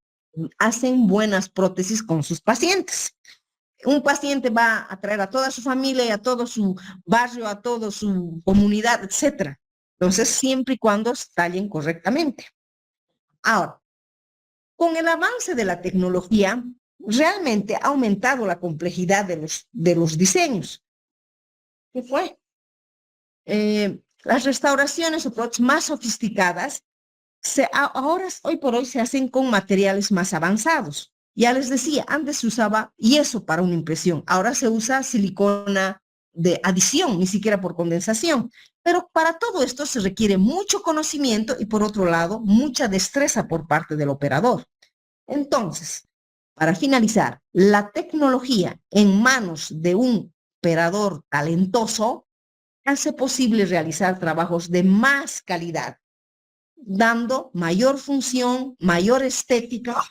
hacen buenas prótesis con sus pacientes. Un paciente va a traer a toda su familia y a todo su barrio, a toda su comunidad, etc. Entonces, siempre y cuando tallen correctamente. Ahora, con el avance de la tecnología, realmente ha aumentado la complejidad de los diseños. ¿Qué fue? Las restauraciones o prótesis más sofisticadas, ahora, hoy por hoy, se hacen con materiales más avanzados. Ya les decía, antes se usaba yeso para una impresión, ahora se usa silicona de adición, ni siquiera por condensación. Pero para todo esto se requiere mucho conocimiento y, por otro lado, mucha destreza por parte del operador. Entonces, para finalizar, la tecnología en manos de un operador talentoso hace posible realizar trabajos de más calidad, dando mayor función, mayor estética.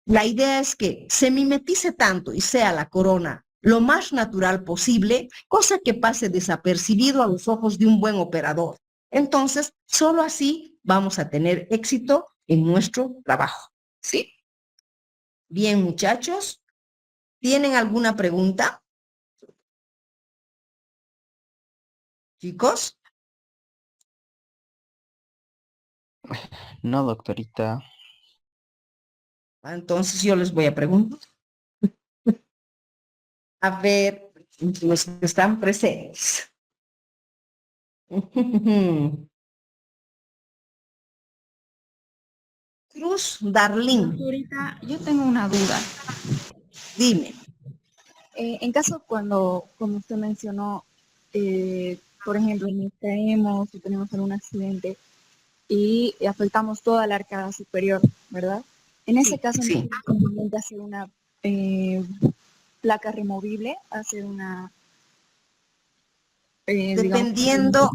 La idea es que se mimetice tanto y sea la corona lo más natural posible, cosa que pase desapercibido a los ojos de un buen operador. Entonces, solo así vamos a tener éxito en nuestro trabajo. ¿Sí? Bien, muchachos, ¿tienen alguna pregunta? Chicos. No, doctorita. Entonces yo les voy a preguntar. A ver, los que están presentes. Cruz Darlín. Doctorita, yo tengo una duda. Dime. En caso cuando, como usted mencionó, por ejemplo, nos caemos o tenemos algún accidente y afectamos toda la arcada superior, ¿verdad? En ese caso, sí. ¿es conveniente hacer una placa removible, hacer una... Dependiendo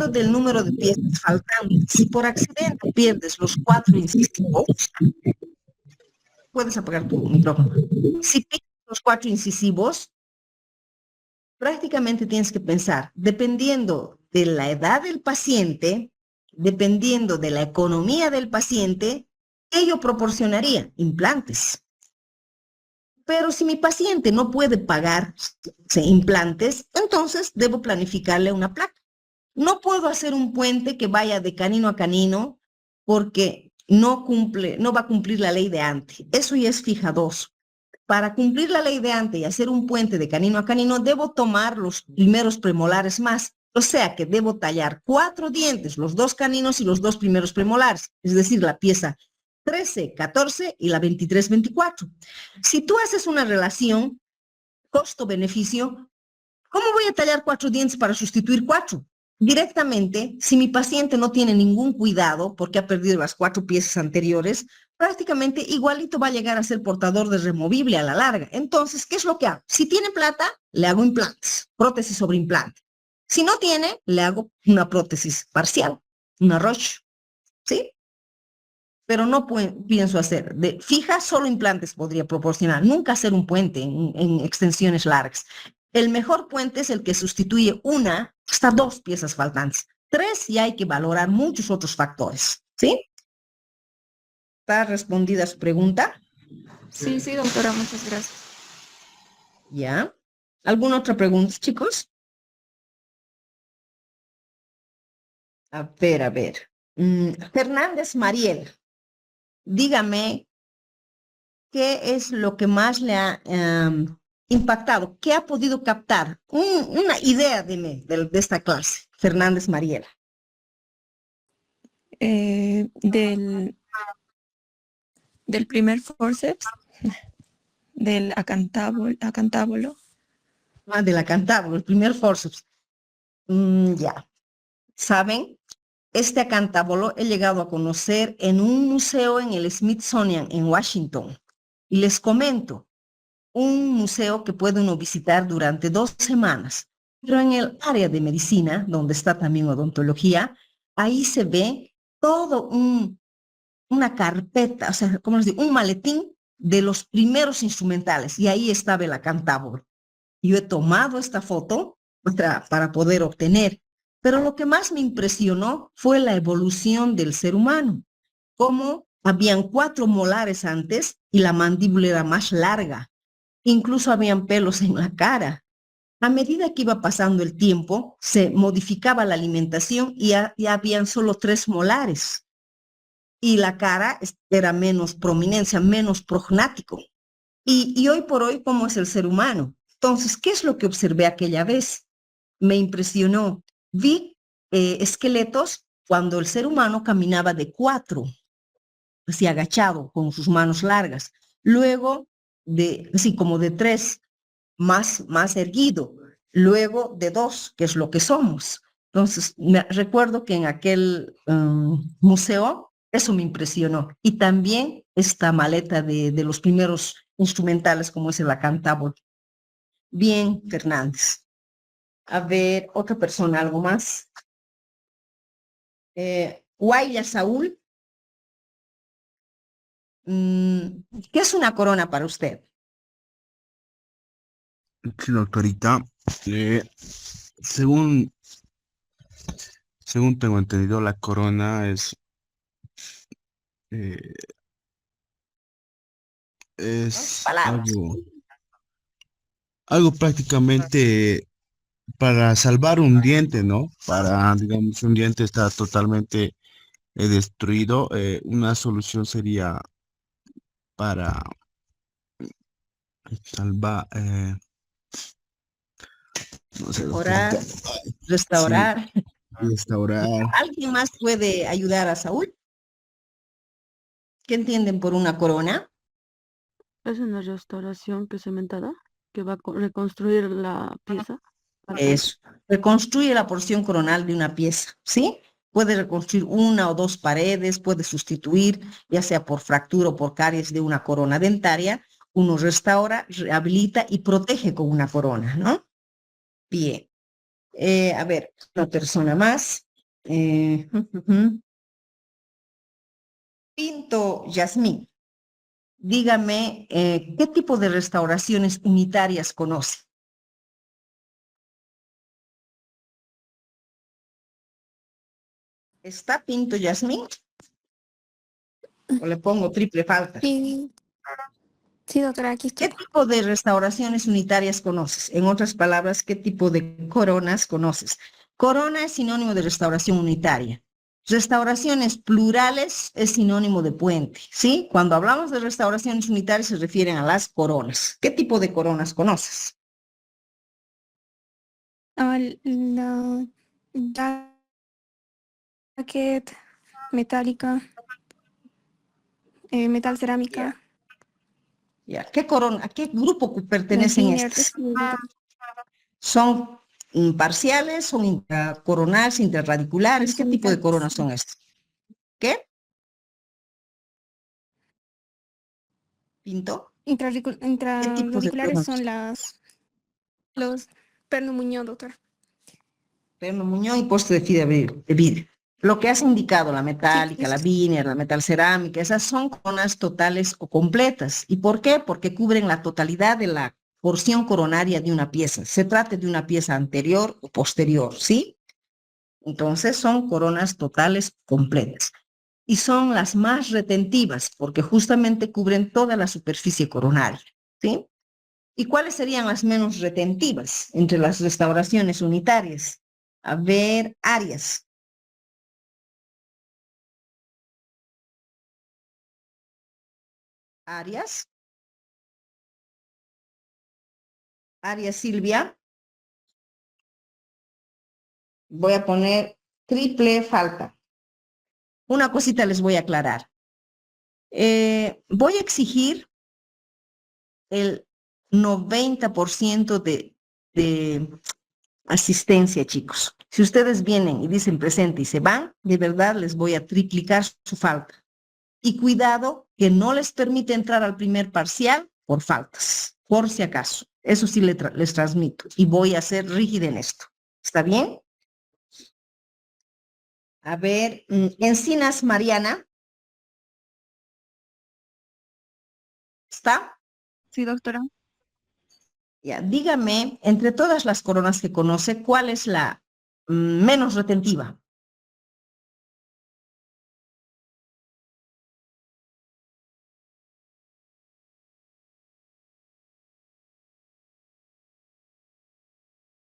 del número de piezas faltantes. Si por accidente pierdes los 4 incisivos, puedes apagar tu micrófono. Si pierdes los 4 incisivos, prácticamente tienes que pensar, dependiendo de la edad del paciente, dependiendo de la economía del paciente, ello proporcionaría implantes. Pero si mi paciente no puede pagar implantes, entonces debo planificarle una placa. No puedo hacer un puente que vaya de canino a canino porque no va a cumplir la ley de Ante. Eso ya es fija 2. Para cumplir la ley de Ante y hacer un puente de canino a canino, debo tomar los primeros premolares más. O sea que debo tallar 4 dientes, los 2 caninos y los 2 primeros premolares, es decir, la pieza 13, 14 y la 23, 24. Si tú haces una relación costo-beneficio, ¿cómo voy a tallar 4 dientes para sustituir 4? Directamente, si mi paciente no tiene ningún cuidado porque ha perdido las 4 piezas anteriores, prácticamente igualito va a llegar a ser portador de removible a la larga. Entonces, ¿qué es lo que hago? Si tiene plata, le hago implantes, prótesis sobre implante. Si no tiene, le hago una prótesis parcial, una Roche, ¿sí? Pero no pienso hacer de fija, solo implantes podría proporcionar, nunca hacer un puente en extensiones largas. El mejor puente es el que sustituye una hasta 2 piezas faltantes. 3 y hay que valorar muchos otros factores, ¿sí? ¿Está respondida su pregunta? Sí, sí, doctora, muchas gracias. ¿Ya? ¿Alguna otra pregunta, chicos? A ver. Fernández Mariel, dígame qué es lo que más le ha impactado, qué ha podido captar, una idea de esta clase, Fernández Mariel. Del primer forceps, del acantábulo. De la cantábulo, el primer forceps. Ya. ¿Saben? Este acantábulo he llegado a conocer en un museo en el Smithsonian en Washington. Y les comento, un museo que puede uno visitar durante 2 semanas, pero en el área de medicina, donde está también odontología, ahí se ve todo una carpeta, o sea, ¿cómo les digo? Un maletín de los primeros instrumentales, y ahí estaba el acantábulo. Yo he tomado esta foto para poder obtener, pero lo que más me impresionó fue la evolución del ser humano, cómo habían 4 molares antes y la mandíbula era más larga, incluso habían pelos en la cara. A medida que iba pasando el tiempo, se modificaba la alimentación y ya habían solo 3 molares. Y la cara era menos prominencia, menos prognático. Y hoy por hoy, ¿cómo es el ser humano? Entonces, ¿qué es lo que observé aquella vez? Me impresionó. Vi esqueletos cuando el ser humano caminaba de 4, así agachado, con sus manos largas. Luego, así como de 3, más erguido. Luego de 2, que es lo que somos. Entonces, recuerdo que en aquel museo eso me impresionó. Y también esta maleta de los primeros instrumentales, como es el acantábulo. Bien, Fernández. A ver, otra persona, algo más. Guaya Saúl. ¿Qué es una corona para usted? Sí, doctorita. Según tengo entendido, la corona es Palabras. algo prácticamente para salvar un diente, ¿no? Para, digamos, un diente está totalmente destruido. Una solución sería para salvar, no sé, Orar, sí, restaurar. restaurar. ¿Alguien más puede ayudar a Saúl? ¿Qué entienden por una corona? Es una restauración que cementada, que va a reconstruir la pieza. Eso, reconstruye la porción coronal de una pieza, ¿sí? Puede reconstruir 1 o 2 paredes, puede sustituir, ya sea por fractura o por caries de una corona dentaria. Uno restaura, rehabilita y protege con una corona, ¿no? Bien. A ver, una persona más. Pinto Yasmín, dígame, ¿qué tipo de restauraciones unitarias conoce? ¿Está Pinto Yasmín? ¿O le pongo triple falta? Sí, sí, doctora, aquí estoy. ¿Qué tipo de restauraciones unitarias conoces? En otras palabras, ¿qué tipo de coronas conoces? Corona es sinónimo de restauración unitaria. Restauraciones plurales es sinónimo de puente, ¿sí? Cuando hablamos de restauraciones unitarias se refieren a las coronas. ¿Qué tipo de coronas conoces? La Jacket, metálica, metal cerámica. Ya. ¿Qué corona, a qué grupo Las pertenecen linear, estas? ¿Son parciales, son intracoronales, interradiculares? ¿Qué tipo de coronas son estas? ¿Qué? ¿Pinto? ¿Qué tipos de Intraradiculares coronas? son los perno muñón, doctora. Perno muñón y poste de vidrio. Lo que has indicado, la metálica, la veneer, la metal cerámica, esas son coronas totales o completas. ¿Y por qué? Porque cubren la totalidad de la porción coronaria de una pieza. Se trate de una pieza anterior o posterior, ¿sí? Entonces son coronas totales completas. Y son las más retentivas porque justamente cubren toda la superficie coronaria, ¿sí? ¿Y cuáles serían las menos retentivas entre las restauraciones unitarias? A ver, áreas. Arias. Arias Silvia. Voy a poner triple falta. Una cosita les voy a aclarar. Voy a exigir el 90% de asistencia, chicos. Si ustedes vienen y dicen presente y se van, de verdad les voy a triplicar su falta. Y cuidado que no les permite entrar al primer parcial por faltas, por si acaso. Eso sí les transmito y voy a ser rígida en esto. ¿Está bien? A ver, Encinas Mariana. ¿Está? Sí, doctora. Ya, dígame, entre todas las coronas que conoce, ¿cuál es la menos retentiva?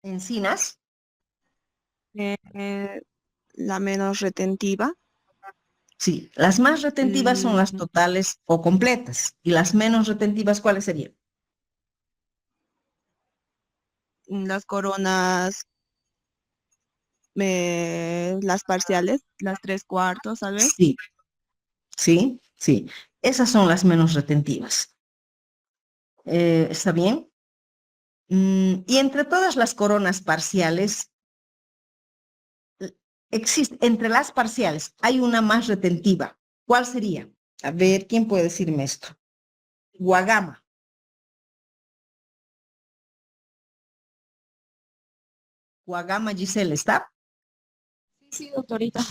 Encinas. La menos retentiva. Sí, las más retentivas son las totales o completas. ¿Y las menos retentivas cuáles serían? Las coronas, las parciales, las 3/4, ¿sabes? Sí, sí, sí. Esas son las menos retentivas. ¿Está bien? Y entre todas las coronas parciales, entre las parciales hay una más retentiva. ¿Cuál sería? A ver, ¿quién puede decirme esto? Guagama. Guagama Giselle, ¿está? Sí, doctorita.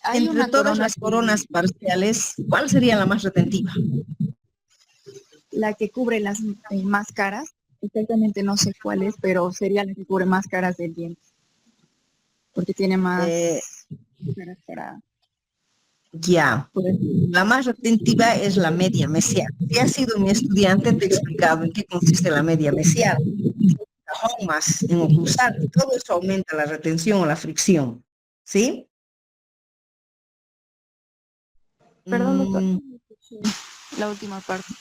Hay Entre una todas corona las coronas parciales, ¿cuál sería la más retentiva? la que cubre las más caras. Exactamente no sé cuál es, pero sería la que cubre más caras del diente. Porque tiene más caras para... Ya, la más retentiva es la media mesial. Si has sido mi estudiante, te he explicado en qué consiste la media mesial. Cajón más en oclusal, y todo eso aumenta la retención o la fricción. ¿Sí? Perdón, doctor. La última parte.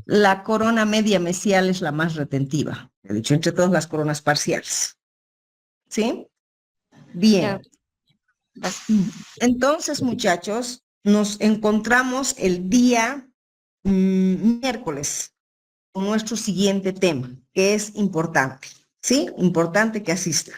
La corona media mesial es la más retentiva. He dicho, entre todas las coronas parciales. ¿Sí? Bien. Entonces, muchachos, nos encontramos el día miércoles con nuestro siguiente tema, que es importante. ¿Sí? Importante que asista.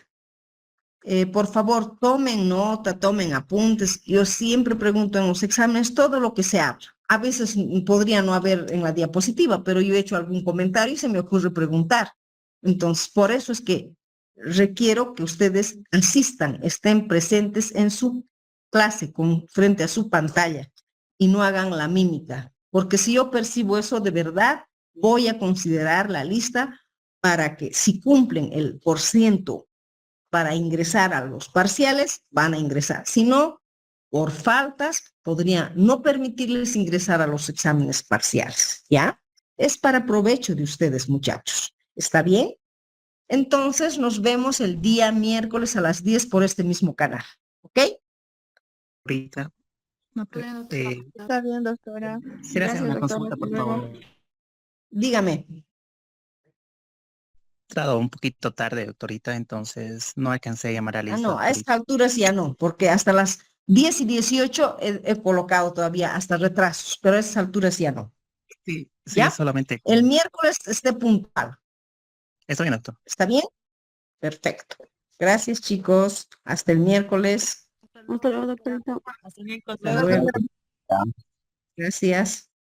Por favor, tomen nota, tomen apuntes. Yo siempre pregunto en los exámenes todo lo que se habla. A veces podría no haber en la diapositiva, pero yo he hecho algún comentario y se me ocurre preguntar. Entonces, por eso es que requiero que ustedes asistan, estén presentes en su clase, frente a su pantalla y no hagan la mímica. Porque si yo percibo eso de verdad, voy a considerar la lista para que si cumplen el porciento para ingresar a los parciales, van a ingresar. Si no, por faltas, podría no permitirles ingresar a los exámenes parciales, ¿ya? Es para provecho de ustedes, muchachos. ¿Está bien? Entonces, nos vemos el día miércoles a las 10 por este mismo canal, ¿ok? Ahorita. Está bien, doctora. Quiero hacer una Doctora. consulta, por Hasta luego. favor. Dígame. entrado un poquito tarde, doctorita, entonces no alcancé a llamar a Ah, Lisa, no, a doctorita. estas alturas ya no, porque hasta las 10:18 he colocado todavía hasta retrasos, pero a estas alturas ya no. Sí, sí, ¿Ya? solamente. El miércoles esté puntual. Está bien, doctor. ¿Está bien? Perfecto. Gracias, chicos. Hasta el miércoles. Hasta luego, doctorita. Hasta luego. Gracias.